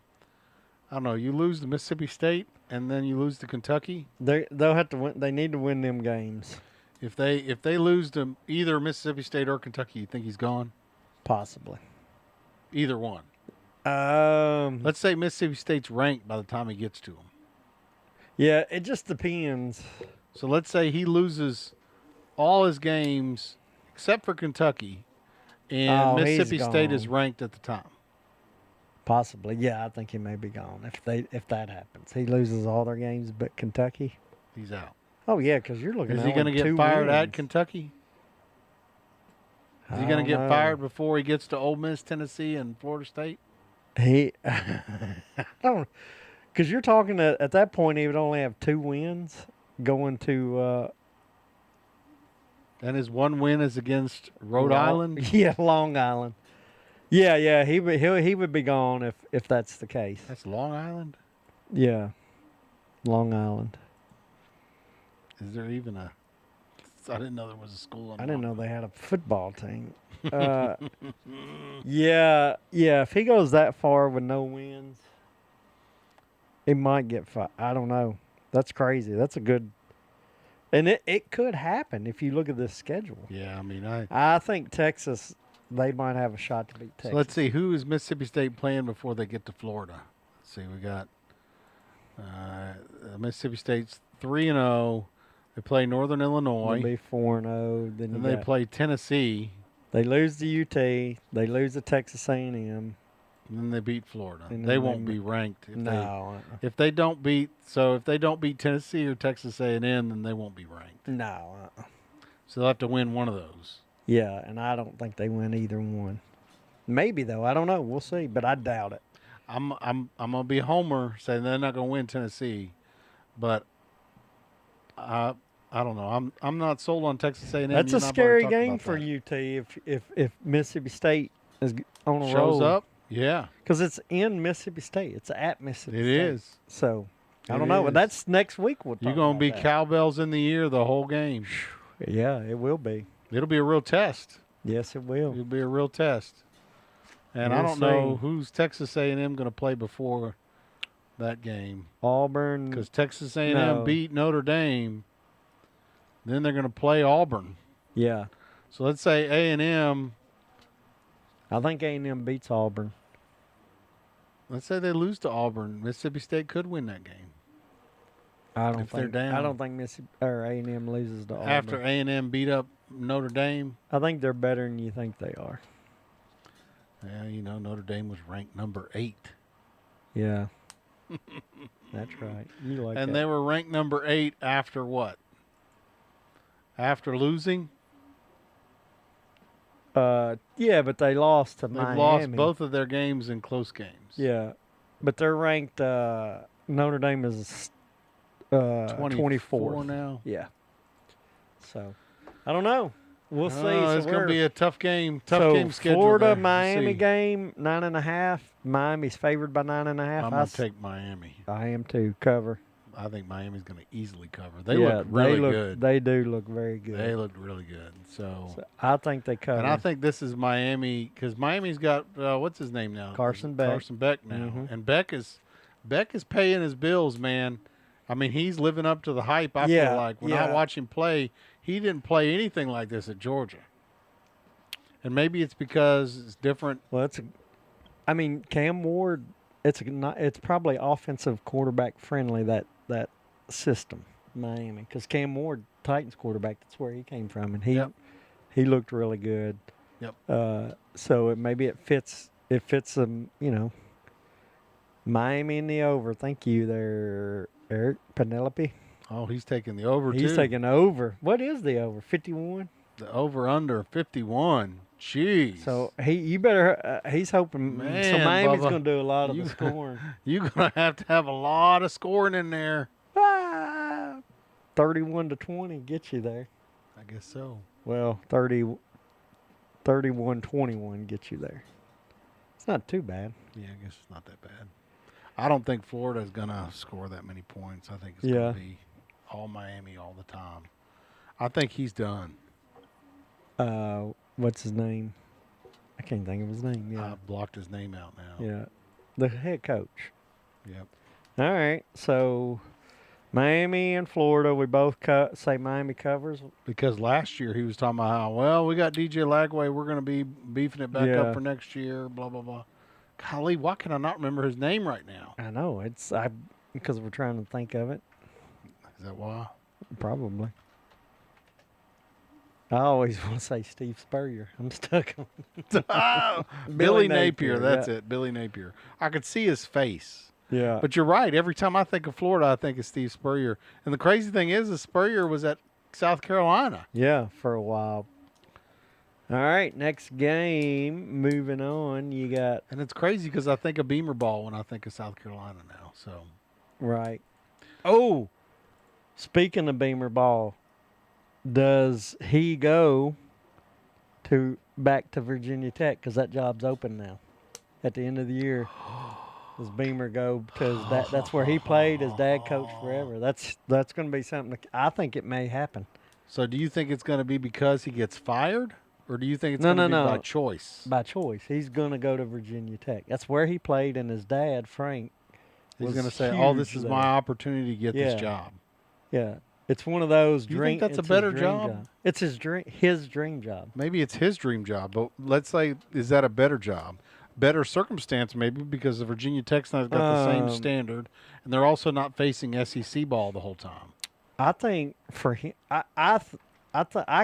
I don't know. You lose to Mississippi State, and then you lose to Kentucky. They'll have to win. They need to win them games. If they lose to either Mississippi State or Kentucky, you think he's gone? Possibly. Either one. Let's. Let's say Mississippi State's ranked by the time he gets to them. Yeah, it just depends. So let's say he loses all his games except for Kentucky, and Oh, he's Mississippi State is gone. ranked at the time. Possibly. Yeah, I think he may be gone if that happens. He loses all their games but Kentucky. He's out. Oh yeah, because you're looking. Is at he going to only get 2 fired at wins. Kentucky? Is he I going to don't get know. fired before he gets to Ole Miss, Tennessee, and Florida State? He, I don't, because you're talking at that point he would only have 2 wins going to And his one win is against Rhode Long- Island. Yeah, Long Island. Yeah, he would be gone if that's the case. That's Long Island. Yeah, Long Island. Is there even a? I didn't know there was a school. I didn't know they had a football team. Yeah. If he goes that far with no wins, he might get fired. I don't know. That's crazy. That's a good. And it could happen if you look at this schedule. Yeah, I mean, I think Texas, they might have a shot to beat Texas. So let's see, who is Mississippi State playing before they get to Florida? Let's see, we got Mississippi State's 3-0. They play Northern They'll Illinois. be 4-0. Then Then they play Tennessee. They lose to UT. They lose to Texas A&M. And then they beat Florida. And They then won't they- be ranked. No. If they don't beat Tennessee or Texas A&M, then they won't be ranked. No. So they'll have to win one of those. Yeah, and I don't think they win either one. Maybe though. I don't know. We'll see, but I doubt it. I'm gonna be a homer, saying they're not gonna win Tennessee, but I don't know. I'm not sold on Texas A&M. That's You're a not about to scary talk game about for that. UT if Mississippi State is on a Shows roll. up. Yeah, Because it's in Mississippi State. It's at Mississippi it State. is. So, I It don't know. is. But that's next week. We'll talk You're gonna about be that. cowbells in the ear the whole game. Yeah, it will be. It'll be a real test. Yes, it will. It'll be a real test. And I We'll don't know see. who's Texas A&M going to play before that game, Auburn. because Texas A&M No. beat Notre Dame. Then they're going to play Auburn. Yeah. So let's say A&M. I think A&M beats Auburn. Let's say they lose to Auburn. Mississippi State could win that game. I don't If they're think. down. I don't think Mississippi or A&M loses to Auburn. After A&M beat up Notre Dame. I think they're better than you think they are. Yeah, you know, Notre Dame was ranked number 8. Yeah. That's right. You like And that. they were ranked number 8 after what? After losing? Yeah, but they lost to They've Miami. lost both of their games in close games. Yeah, but they're ranked. Notre Dame is 24 now. Yeah. So, I don't know. We'll see. It's going to be a tough game. Tough so game schedule. Florida there. Miami See. game 9.5. Miami's favored by 9.5. I'm going to take Miami. I am too. Cover. I think Miami's going to easily cover. They look really good. They do look very good. They look really good. So I think they cover. And I think this is Miami because Miami's got what's his name now? Carson Beck. Carson Beck now, and Beck is paying his bills, man. I mean, he's living up to the hype. I feel like when I watch him play, he didn't play anything like this at Georgia. And maybe it's because it's different. Well, I mean, Cam Ward. It's probably offensive quarterback friendly that system, Miami, because Cam Ward, Titans quarterback, that's where he came from, and he looked really good. Yep. So maybe it fits Miami in the over. Thank you there, Eric Penelope. Oh, he's taking the over too. He's taking over. What is the over? 51. The over under 51. Jeez. So you better. He's hoping. Man, so Miami's Bubba, going to do a lot of the scoring. You're going to have a lot of scoring in there. 31-20 gets you there. I guess so. Well, 31-21 gets you there. It's not too bad. Yeah, I guess it's not that bad. I don't think Florida's going to score that many points. I think it's going to be all Miami all the time. I think he's done. What's his name? I can't think of his name. Yeah. I blocked his name out now. Yeah. The head coach. Yep. All right. So Miami and Florida, we both say Miami covers. Because last year he was talking about how, well, we got DJ Lagway. We're going to be beefing it back up for next year, blah, blah, blah. Golly, why can I not remember his name right now? I know. Because we're trying to think of it. Is that why? Probably. I always want to say Steve Spurrier. I'm stuck on Billy Napier. That's it. Billy Napier. I could see his face. Yeah. But you're right. Every time I think of Florida, I think of Steve Spurrier. And the crazy thing is Spurrier was at South Carolina. Yeah, for a while. All right, next game. Moving on, you got. And it's crazy because I think of Beamer ball when I think of South Carolina now. So. Right. Oh, speaking of Beamer ball, does he go back to Virginia Tech? Because that job's open now. At the end of the year, does Beamer go to that's where he played? His dad coached forever. That's going to be something. I think it may happen. So do you think it's going to be because he gets fired? Or do you think it's going to be by choice? By choice. He's going to go to Virginia Tech. That's where he played, and his dad, Frank, he's going to say, oh, this is my opportunity to get this job. Yeah. It's one of those dreams. You think that's a better job? It's his dream job. Maybe it's his dream job, but let's say, is that a better job? Better circumstance, maybe, because the Virginia Tech's not got the same standard, and they're also not facing SEC ball the whole time. I think for him, I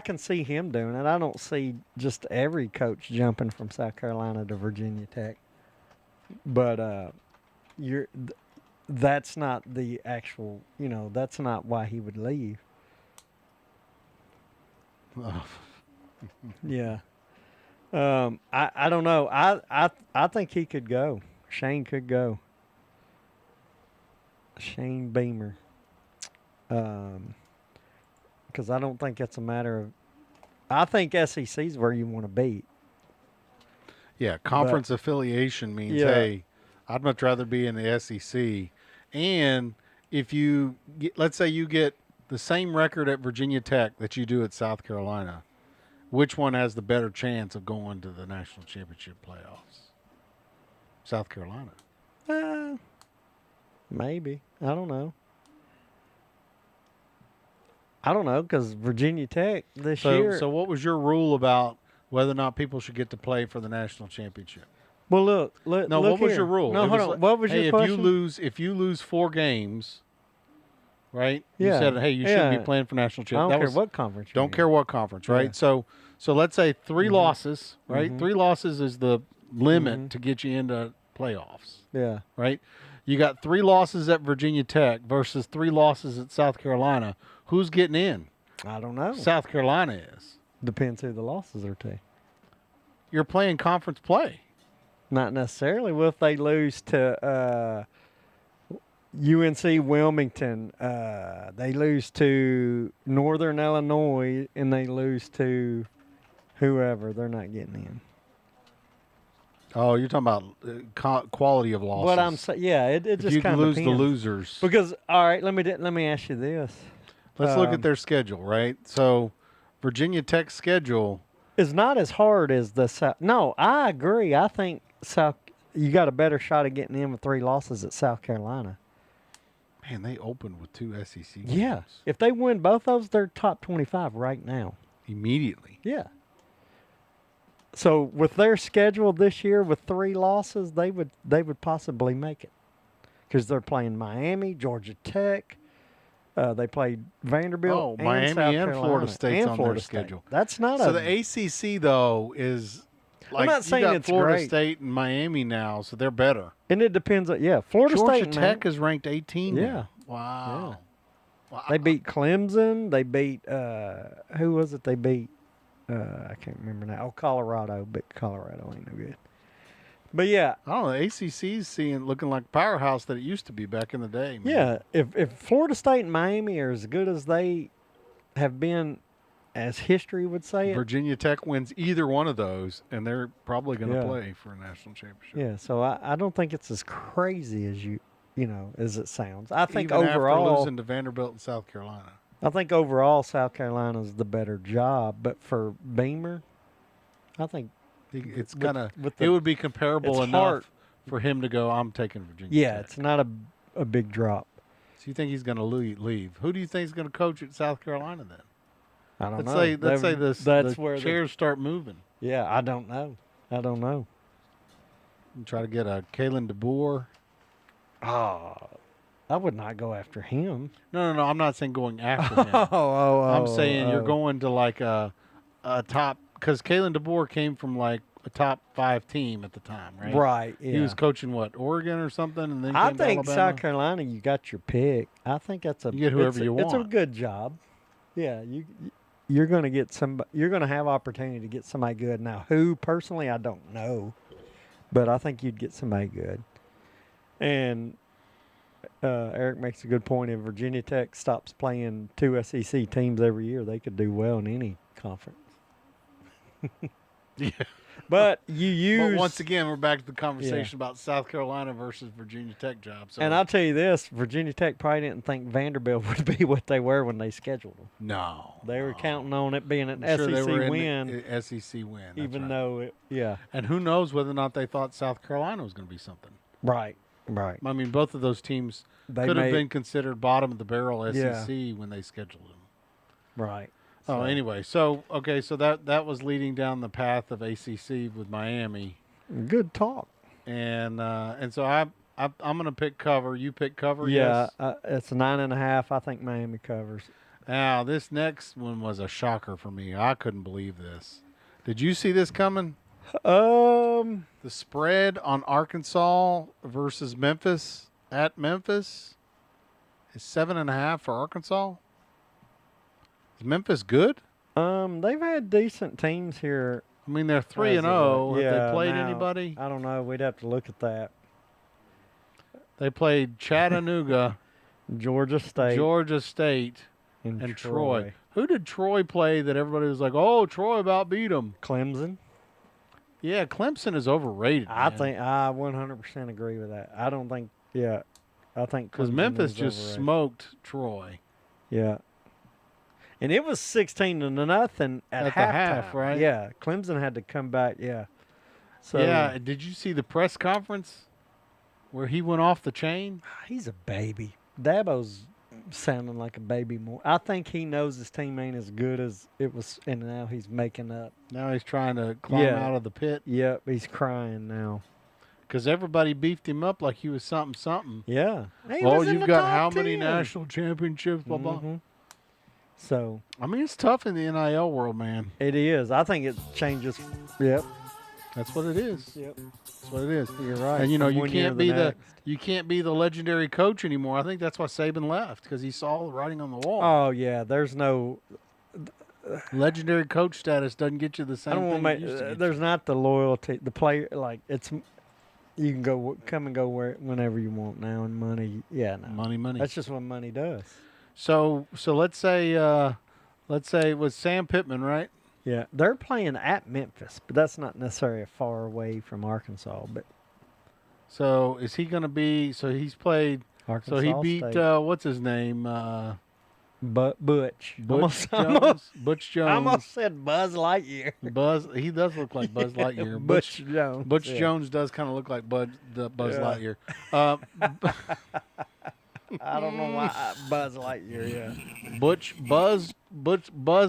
can see him doing it. I don't see just every coach jumping from South Carolina to Virginia Tech. But that's not the actual, that's not why he would leave. Yeah. I don't know. I think he could go. Shane could go. Shane Beamer. Because I don't think it's a matter of. I think SEC's where you want to be. Yeah, conference affiliation means, hey, I'd much rather be in the SEC. And if you let's say you get the same record at Virginia Tech that you do at South Carolina, which one has the better chance of going to the national championship playoffs? South Carolina. Maybe. I don't know. I don't know, because Virginia Tech this year. So what was your rule about whether or not people should get to play for the national championship? Well, look. No, look what was here. your rule? No, hold on. What was your question? If you lose 4 games, right? Yeah. You said, hey, you shouldn't be playing for national I championship. don't care what conference. Don't care what conference, right? Yeah. So let's say 3 losses, right? 3 losses is the limit to get you into playoffs. Yeah. Right? You got 3 losses at Virginia Tech versus 3 losses at South Carolina. Who's getting in? I don't know. South Carolina is. Depends who the losses are to. You're playing conference play. Not necessarily. Well, if they lose to UNC Wilmington, they lose to Northern Illinois, and they lose to whoever, they're not getting in. Oh, you're talking about quality of losses. What I'm saying, yeah, it just you kind of lose depends. the losers. Because all right, let me ask you this. Let's look at their schedule, right? So, Virginia Tech's schedule is not as hard as the South. No, I agree. I think you got a better shot of getting in with 3 losses at South Carolina. Man, they opened with 2 SEC games. Yeah, if they win both those, they're top 25 right now. Immediately. Yeah. So with their schedule this year with 3 losses, they would possibly make it, because they're playing Miami, Georgia Tech. They played Vanderbilt, and Miami South and Carolina, Florida State's and on Florida their State. schedule. That's not so the ACC though is like I'm not saying you got it's Florida great. State and Miami now, so they're better. And it depends on Florida Georgia State. Tech is ranked 18. Yeah. Now. Wow. Wow. They beat Clemson. They beat who was it? They beat I can't remember now. Oh, Colorado, but Colorado ain't no good. But yeah, I don't know. ACC's looking like a powerhouse that it used to be back in the day. Man. yeah. If Florida State and Miami are as good as they have been, as history would say it. Virginia Tech wins either one of those, and they're probably going to play for a national championship. Yeah, so I don't think it's as crazy as as it sounds. I think Even overall, after losing to Vanderbilt and South Carolina. I think overall South Carolina's the better job, but for Beamer, I think it's kind of it would be comparable enough for him to go, I'm taking Virginia Tech. It's not a big drop. So you think he's going to leave? Who do you think is going to coach at South Carolina then? I don't know. Let's say that's where chairs start moving. Yeah, I don't know. And try to get a Kalen DeBoer. Oh, I would not go after him. No. I'm not saying going after him. I'm saying you're going to like a top, because Kalen DeBoer came from like a top 5 team at the time, right? Right. Yeah. He was coaching Oregon or something, and then I came to think Alabama? South Carolina, you got your pick. I think you get whoever you It's a want. good job. Yeah, you're going to get somebody. You're going to have opportunity to get somebody good. Now, who personally, I don't know, but I think you'd get somebody good. And Eric makes a good point. If Virginia Tech stops playing 2 SEC teams every year, they could do well in any conference. Yeah. But you use. But once again, we're back to the conversation about South Carolina versus Virginia Tech jobs. So And I'll tell you this, Virginia Tech probably didn't think Vanderbilt would be what they were when they scheduled them. No. They were counting on it being an I'm sure SEC they were win. in the SEC win. That's Even right. though And who knows whether or not they thought South Carolina was going to be something. Right. I mean, both of those teams They could have may- been considered bottom of the barrel SEC Yeah. when they scheduled them. Right. Oh, anyway, so that was leading down the path of ACC with Miami, Good talk. and so I'm going to pick cover. You pick cover. Yeah, Yes? it's a 9.5. I think Miami covers. Now this next one was a shocker for me. I couldn't believe this. Did you see this coming? The spread on Arkansas versus Memphis at Memphis is 7.5 for Arkansas. Is Memphis good? They've had decent teams here. I mean, they're 3-0. Have they played now, anybody? I don't know. We'd have to look at that. They played Chattanooga, Georgia State, and Troy. Who did Troy play that everybody was like, oh, Troy about beat them? Clemson. Yeah, Clemson is overrated. I man. think I 100% agree with that. I don't think. Yeah, I think Because Clemson Memphis is just overrated. smoked Troy. Yeah. And it was 16-0 at the halftime, half, right? Yeah, Clemson had to come back. Yeah. So Yeah, did you see the press conference where he went off the chain? he's a baby. Dabo's sounding like a baby more. I think he knows his team ain't as good as it was, and now he's making up. Now he's trying to climb out of the pit. Yep, he's crying now. Because everybody beefed him up like he was something. Yeah. You've got how many national championships, blah, blah. So. I mean, it's tough in the NIL world, man. It is. I think it changes. Yep. That's what it is. Yep. That's what it is. You're right. And, you can't be the legendary coach anymore. I think that's why Saban left, because he saw the writing on the wall. Oh, yeah. There's no. Legendary coach status doesn't get you the same thing. There's not the loyalty. The player, like, it's. You can come and go whenever you want now, and money. Yeah, no. Money. That's just what money does. So let's say it was Sam Pittman, right? Yeah, they're playing at Memphis, but that's not necessarily far away from Arkansas. But so is he going to be? So he's played. Arkansas So he beat State. What's his name? Butch. Butch Jones. Butch Jones. I almost said Buzz Lightyear. Buzz. He does look like Buzz Lightyear. Butch Jones. Butch Jones does kind of look like Buzz Lightyear. I don't know why Buzz Lightyear. Yeah. Buzz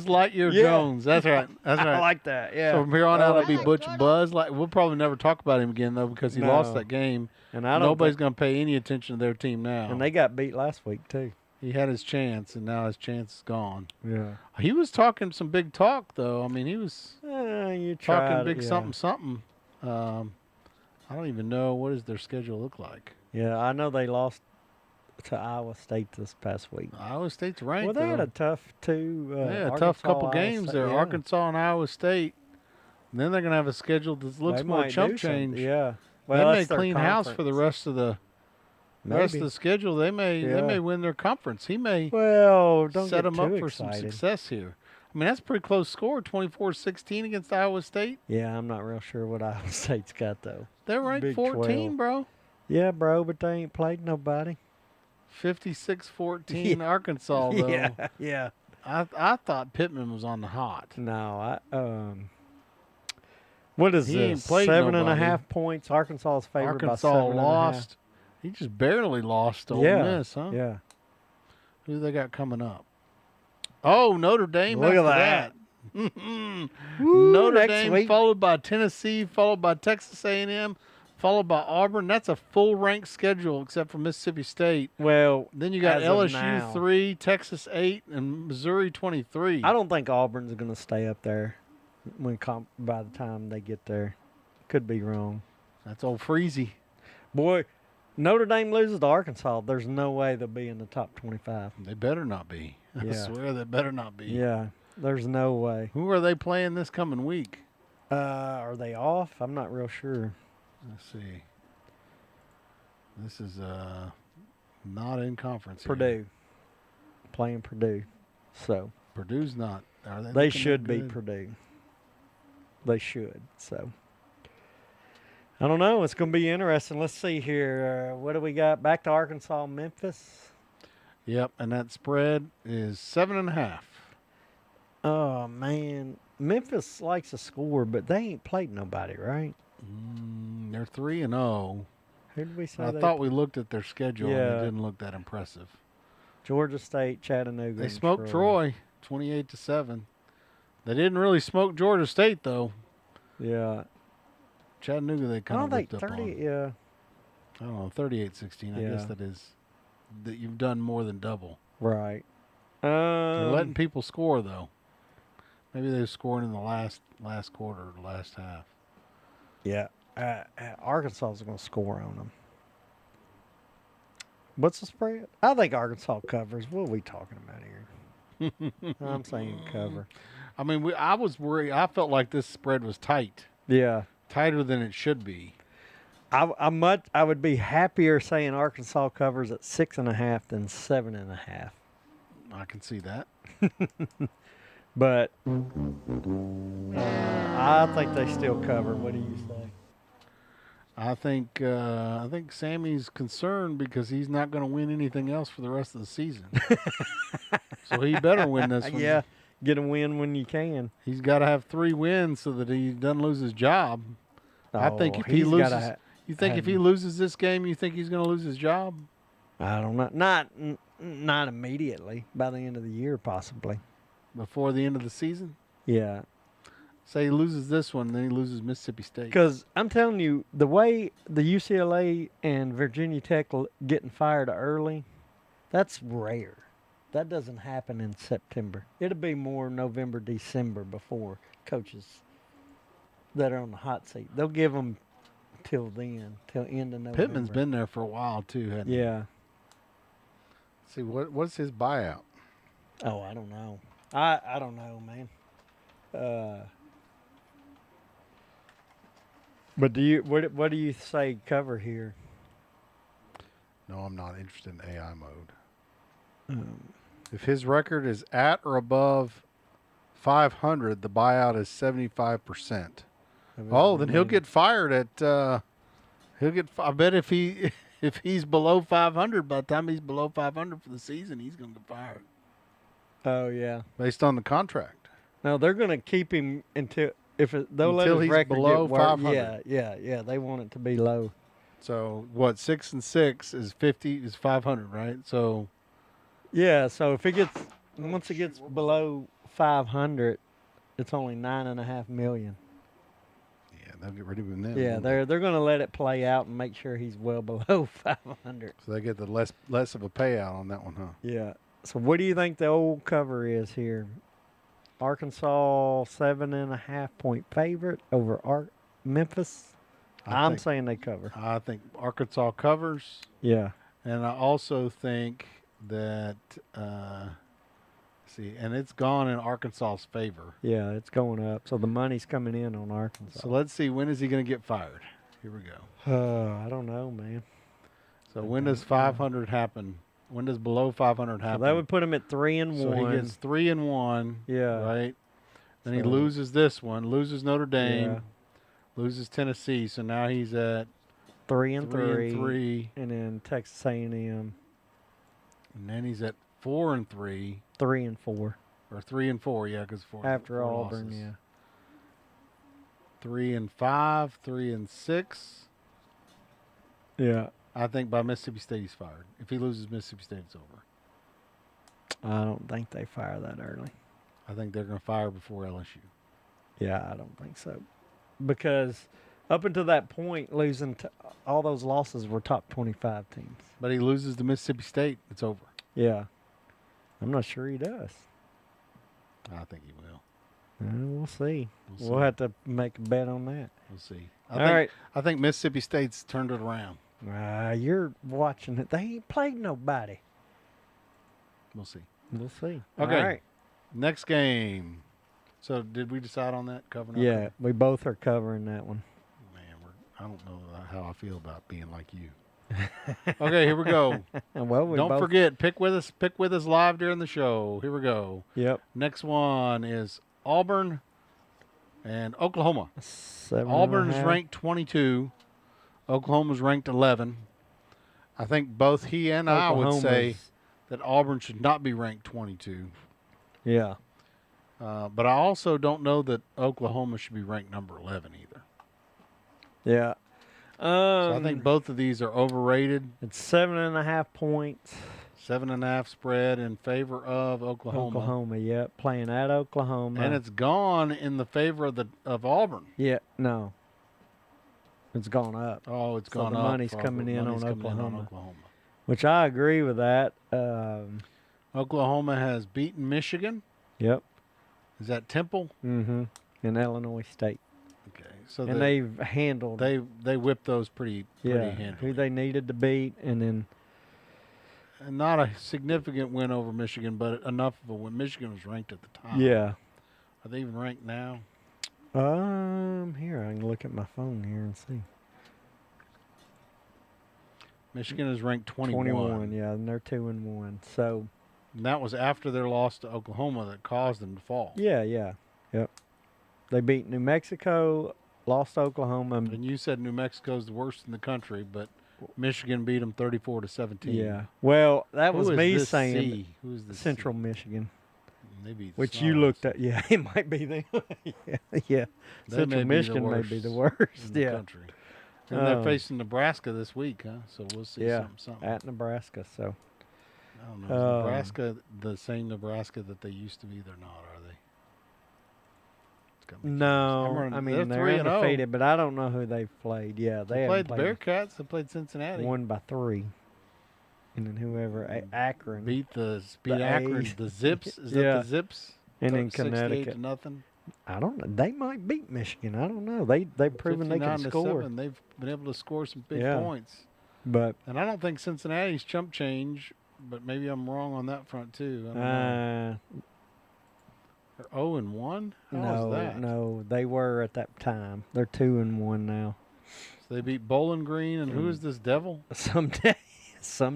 Lightyear Jones. That's right. That's right. I like that. Yeah. So from here on out, it'll be like Butch Turtle. Buzz. We'll probably never talk about him again though, because he lost that game. And Nobody's going to pay any attention to their team now. And they got beat last week too. He had his chance, and now his chance is gone. Yeah. He was talking some big talk, though. I mean, he was You talking tried, big something. I don't even know, what does their schedule look like. Yeah, I know they lost to Iowa State this past week. Iowa State's ranked. Well, they had though. a tough tough couple Iowa games State, there. yeah. Arkansas and Iowa State. And then they're going to have a schedule that looks They more might chump do something, change. Yeah. They Well, may that's their clean house for the rest of the schedule. They may win their conference. He may Well, don't set get them up too for some excited. success here. I mean, that's a pretty close score, 24-16 against Iowa State. Yeah, I'm not real sure what Iowa State's got though. They're ranked Big 14, 12. bro. Yeah, bro, but they ain't played nobody. 56-14 Arkansas, though. Yeah. I thought Pittman was on the hot. No, what is He ain't this? played 7.5 nobody. points. Arkansas is favored by Arkansas 7.5. lost. He just barely lost to Ole Miss, huh? Yeah. Who they got coming up? Oh, Notre Dame. Look at after that. Notre next Dame, week. followed by Tennessee, followed by Texas A&M, followed by Auburn. That's a full ranked schedule except for Mississippi State. Well, Then you got as of LSU now. 3, Texas 8, and Missouri 23. I don't think Auburn's going to stay up there by the time they get there. Could be wrong. That's old Freezy. Boy, Notre Dame loses to Arkansas. There's no way they'll be in the top 25. They better not be. I Yeah. swear they better not be. Yeah, there's no way. Who are they playing this coming week? Are they off? I'm not real sure. Let's see. This is not in conference. here. Purdue. Playing Purdue. So Purdue's not. Are they? they looking should that beat good? Purdue. They should. So I don't know. It's going to be interesting. Let's see here. What do we got? Back to Arkansas, Memphis. Yep, and that spread is 7.5. Oh man, Memphis likes to score, but they ain't played nobody, right? They're 3-0. Who did we say? I they thought we looked at their schedule and Yeah. it didn't look that impressive. Georgia State, Chattanooga. They and smoked Troy 28-7. They didn't really smoke Georgia State though. Yeah. Chattanooga they I kind don't of think whipped up 30. on. Yeah. I don't know, 38-16. I guess Yeah. that is that you've done more than double. Right. They're letting people score though. Maybe they're scoring in the last quarter, last half. Yeah. Arkansas is going to score on them. What's the spread? I think Arkansas covers. What are we talking about here? I'm saying cover. I mean, I was worried. I felt like this spread was tight, Yeah. tighter than it should be. I would be happier saying Arkansas covers at 6.5 than 7.5. I can see that. But I think they still cover. What do you say? I think Sammy's concerned because he's not going to win anything else for the rest of the season. So he better win this one. Yeah, get a win when you can. He's got to have 3 wins so that he doesn't lose his job. I think if he he's loses, gotta you think if he loses this game, you think he's going to lose his job? I don't know. Not immediately. By the end of the year, possibly. Before the end of the season? Yeah. Say he loses this one, then he loses Mississippi State. Because I'm telling you, the way the UCLA and Virginia Tech getting fired early, that's rare. That doesn't happen in September. It'll be more November, December before coaches that are on the hot seat. They'll give them till then, till end of November. Pittman's been there for a while too, hasn't he? Yeah. See, what's his buyout? Oh, I don't know. I don't know, man. But what do you say cover here? No, I'm not interested in AI mode. If his record is at or above 500, the buyout is 75%. Oh, then he'll get fired at. I bet if he's below 500, by the time he's below 500 for the season, he's going to get fired. Oh yeah. Based on the contract. No, they're going to keep him until they'll let Until his he's record below get worse. 500. Yeah. They want it to be low. So what? 6-6 is 500, right? So Yeah. So if once it gets below 500, it's only $9.5 million. yeah, they'll get rid of him then. Yeah, won't they're going to let it play out and make sure he's well below 500. So they get the less of a payout on that one, huh? Yeah. So what do you think the old cover is here? Arkansas 7.5 point favorite over Memphis. I'm saying they cover. I think Arkansas covers, Yeah. and I also think that and it's gone in Arkansas's favor. Yeah, it's going up. So the money's coming in on Arkansas. So let's see, when is he going to get fired? Here we go. I don't know, man. So when does 500 happen? When does below 500 happen? So that would put him at 3-1. So he gets 3-1. Yeah. Right. Then he So- loses this one. Loses Notre Dame. Yeah. Loses Tennessee. So now he's at 3-3. 3-3. And then Texas A&M And then he's at 4-3. 3-4 Or 3-4, yeah, because after Auburn. losses. Yeah. 3-5, 3-6. Yeah. I think by Mississippi State he's fired. If he loses Mississippi State, it's over. I don't think they fire that early. I think they're going to fire before LSU. Yeah, I don't think so. Because up until that point, losing all those losses were top 25 teams. But he loses to Mississippi State, it's over. Yeah. I'm not sure he does. I think he will. We'll see. We'll We'll see. have to make a bet on that. We'll see. All right. I think Mississippi State's turned it around. You're watching it. They ain't played nobody. We'll see. We'll see. Okay. All right. Next game. So did we decide on that? Covering? Yeah, we both are covering that one. Man, I don't know how I feel about being like you. Okay, here we go. Well, we Don't both, forget, pick with us live during the show. Here we go. Yep. Next one is Auburn and Oklahoma. 7.5. Auburn's ranked 22. Oklahoma's ranked 11. I think both he and I would say Oklahoma's- that Auburn should not be ranked 22. Yeah. But I also don't know that Oklahoma should be ranked number 11 either. Yeah. So I think both of these are overrated. It's 7.5 points. 7.5 spread in favor of Oklahoma. Oklahoma, yep. Playing at Oklahoma. And it's gone in the favor of Auburn. Yeah, no. It's gone up. Oh, it's So gone the up. money's for coming in money's on coming in Oklahoma. Which I agree with that. Oklahoma has beaten Michigan. Yep. Is that Temple? Mm-hmm. In Illinois State. Okay. So And they've handled they whipped those pretty handily. who they needed to beat, and then And not a significant win over Michigan, but enough of a win. Michigan was ranked at the time. yeah. Are they even ranked now? Here I can look at my phone here and see. Michigan is ranked 21. 21, yeah, and they're 2-1. So And that was after their loss to Oklahoma that caused them to fall. yeah, yep. They beat New Mexico, lost to Oklahoma. And you said New Mexico's the worst in the country, but Michigan beat them 34-17. Yeah. Well, that Who was is me this saying C? Who's the Central Michigan, They beat the which you Sonoras. looked at. Yeah, it might be them. yeah. They Central may be the Michigan may be the worst. in the Yeah. country. And they're facing Nebraska this week, huh? So we'll see something. At Nebraska. So I don't know. Is Nebraska the same Nebraska that they used to be? They're not, are they? No, I mean they're undefeated, but I don't know who they've played. Yeah, they played the Bearcats. They played Cincinnati. Won by 3, and then whoever Akron beat Akron. The Zips. Is that the Zips? And in Connecticut, 68-0. I don't know. They might beat Michigan. I don't know. They've proven they can score. They've been able to score some big points. And I don't think Cincinnati's chump change. But maybe I'm wrong on that front too. I don't know. They're 0-1. No, they were at that time. They're 2-1 now. So they beat Bowling Green, and who is this devil? Some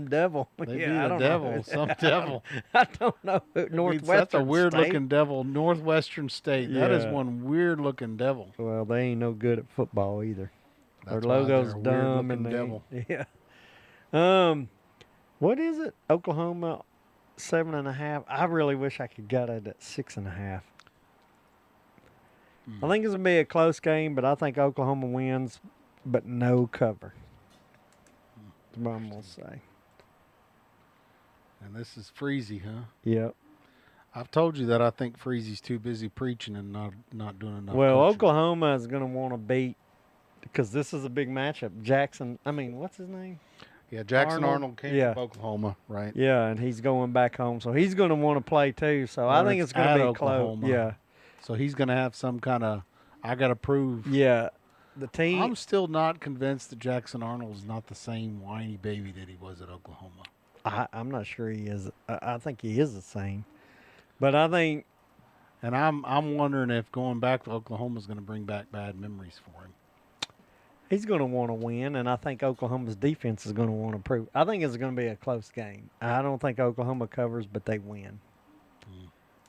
devil. They beat a devil. Some devil. I don't know. Northwestern. That's a weird looking devil. Northwestern State. Yeah. That is one weird looking devil. Well, they ain't no good at football either. Their logo's dumb and devil. Yeah. What is it? Oklahoma 7.5. I really wish I could get it at 6.5. I think it's gonna be a close game, but I think Oklahoma wins, but no cover. That's what I'm gonna say. And this is Freezy, huh? Yep. I've told you that I think Freezy's too busy preaching and not doing enough. Well, coaching. Oklahoma is gonna want to beat because this is a big matchup. What's his name? Yeah, Jackson Arnold came from Oklahoma, right? Yeah, and he's going back home, so he's going to want to play too. So I think it's going to be close. Yeah. So he's going to have some kind of, I got to prove. Yeah. The team. I'm still not convinced that Jackson Arnold is not the same whiny baby that he was at Oklahoma. I'm not sure he is. I think he is the same. But I think. And I'm wondering if going back to Oklahoma is going to bring back bad memories for him. He's going to want to win, and I think Oklahoma's defense is going to want to prove. I think it's going to be a close game. I don't think Oklahoma covers, but they win.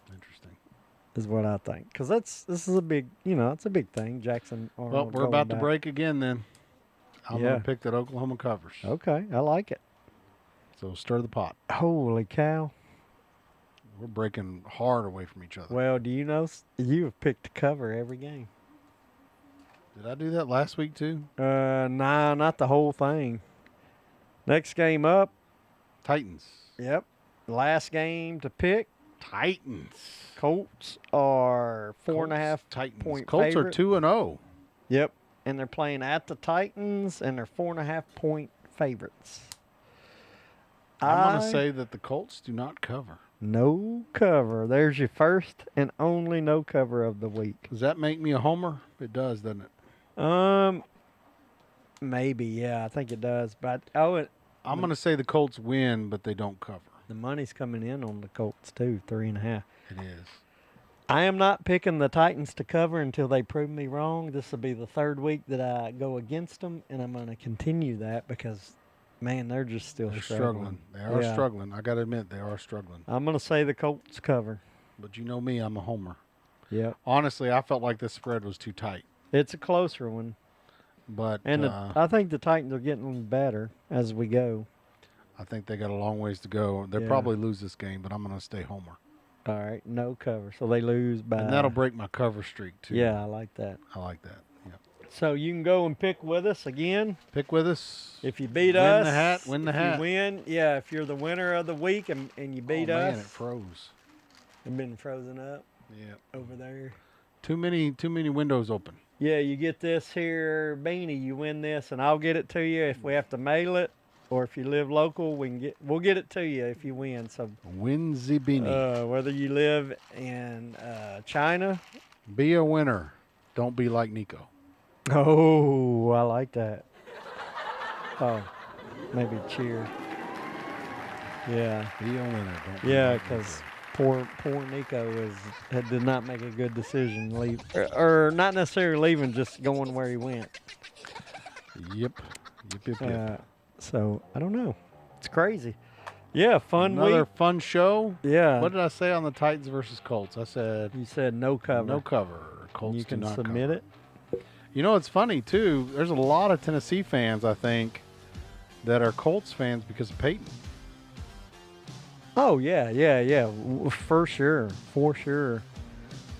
Interesting. Is what I think. Because this is a big, it's a big thing. Jackson Arnold. Well, we're about to break again then. I'm going to pick that Oklahoma covers. Okay, I like it. So stir the pot. Holy cow. We're breaking hard away from each other. Well, do you know you have picked to cover every game? Did I do that last week too? Nah, not the whole thing. Next game up. Titans. Yep. Last game to pick. Titans. Colts are 4.5 Titans. point Colts favorite. are 2-0. Yep. And they're playing at the Titans, and they're 4.5 point favorites. I'm going to say that the Colts do not cover. No cover. There's your first and only no cover of the week. Does that make me a homer? It does, doesn't it? Maybe, yeah, I think it does. But I'm going to say the Colts win, but they don't cover. The money's coming in on the Colts too, 3.5. It is. I am not picking the Titans to cover until they prove me wrong. This will be the third week that I go against them, and I'm going to continue that because, man, they're just still struggling. They are struggling. I got to admit, they are struggling. I'm going to say the Colts cover. But you know me, I'm a homer. Yeah. Honestly, I felt like this spread was too tight. It's a closer one. But I think the Titans are getting better as we go. I think they got a long ways to go. They'll probably lose this game, but I'm going to stay homer. All right, no cover. So they lose by... And that'll break my cover streak, too. Yeah, I like that. I like that, yeah. So you can go and pick with us again. Pick with us. If you beat us. Win the hat. If you win, if you're the winner of the week and you beat us. Man, it froze. It's been frozen up. Yeah. Over there. Too many windows open. Yeah, you get this here beanie, you win this, and I'll get it to you if we have to mail it, or if you live local, we'll get it to you if you win. So win the beanie. Whether you live in China, be a winner. Don't be like Nico. Oh, I like that. Oh, maybe cheer. Yeah. Be a winner. Don't be because. Poor Nico did not make a good decision or not necessarily leaving, just going where he went. Yep. So I don't know. It's crazy. Yeah, fun week. Another fun show. Yeah. What did I say on the Titans versus Colts? You said no cover. No cover. Colts you can do not submit cover. it. You know, it's funny too. There's a lot of Tennessee fans, I think, that are Colts fans because of Peyton. Oh, yeah. For sure.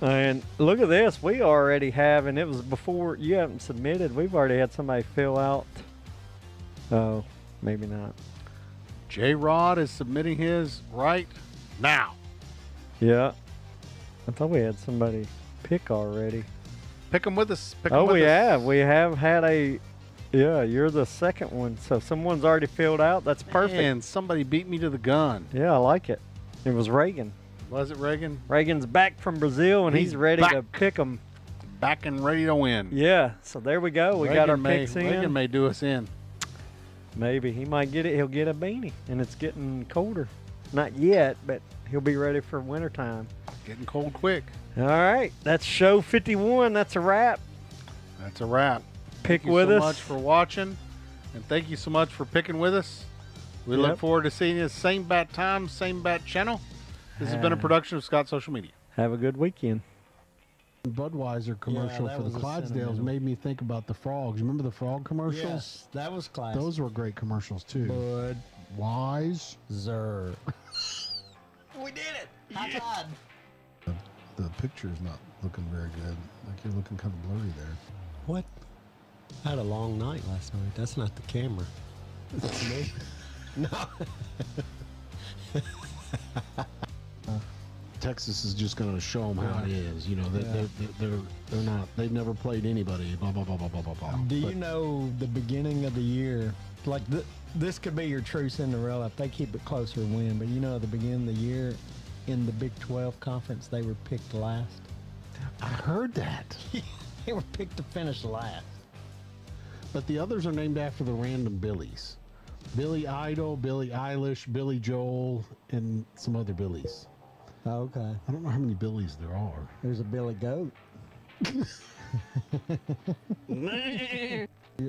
And look at this. We already have, and it was before you haven't submitted. We've already had somebody fill out. Oh, maybe not. Jrod is submitting his right now. Yeah. I thought we had somebody pick already. Pick them with us. Oh, we have. We have had a. Yeah, you're the second one. So someone's already filled out. That's perfect. And somebody beat me to the gun. Yeah, I like it. It was Reagan. Was it Reagan? Reagan's back from Brazil, and he's ready to pick them. Back and ready to win. Yeah, so there we go. We got our picks in. Reagan may do us in. Maybe. He might get it. He'll get a beanie, and it's getting colder. Not yet, but he'll be ready for wintertime. Getting cold quick. All right, that's show 51. That's a wrap. That's a wrap. Pick with us. Thank you so much for watching, and thank you so much for picking with us. We look forward to seeing you same bat time, same bat channel. This has been a production of Scott Social Media. Have a good weekend. Budweiser commercial for the Clydesdales made me think about the frogs. Remember the frog commercials? Yes, that was classic. Those were great commercials too. Wise. Zer. We did it. High five. The picture is not looking very good. Like you're looking kind of blurry there. What? I had a long night last night. That's not the camera. That's me. No. Texas is just going to show them how it is. You know, they're not. They've never played anybody. Blah blah blah blah blah blah blah. Do you know the beginning of the year? Like this could be your true Cinderella if they keep it close or win. But you know, at the beginning of the year, in the Big 12 conference, they were picked last. I heard that. They were picked to finish last. But the others are named after the random Billies. Billy Idol, Billie Eilish, Billy Joel, and some other Billies. Oh, okay. I don't know how many Billies there are. There's a Billy Goat.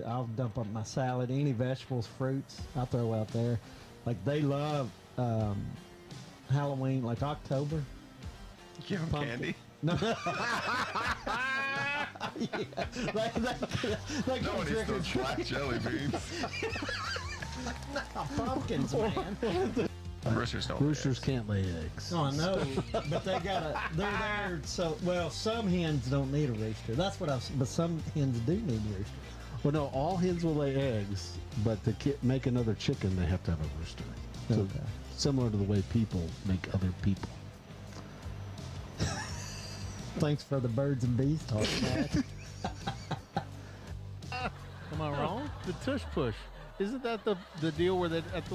I'll dump up my salad, any vegetables, fruits, I'll throw out there. Like they love Halloween, like October. Give them candy. No. Yeah. They No one eats those black jelly beans. pumpkins, man. Roosters don't. Roosters can't lay eggs. Oh, I know, but they're there. So, well, some hens don't need a rooster. That's what but some hens do need roosters. Well, no, all hens will lay eggs, but to make another chicken, they have to have a rooster. So Okay. similar to the way people make other people. Thanks for the birds and bees talk, Matt. Am I wrong? The tush push. Isn't that the deal where they're at the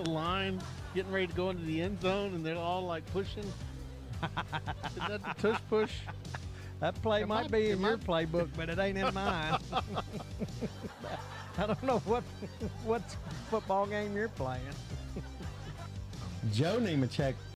line, getting ready to go into the end zone, and they're all like pushing? Is that the tush push? That play might be in your playbook, but it ain't in mine. I don't know what football game you're playing. Joe Nemechek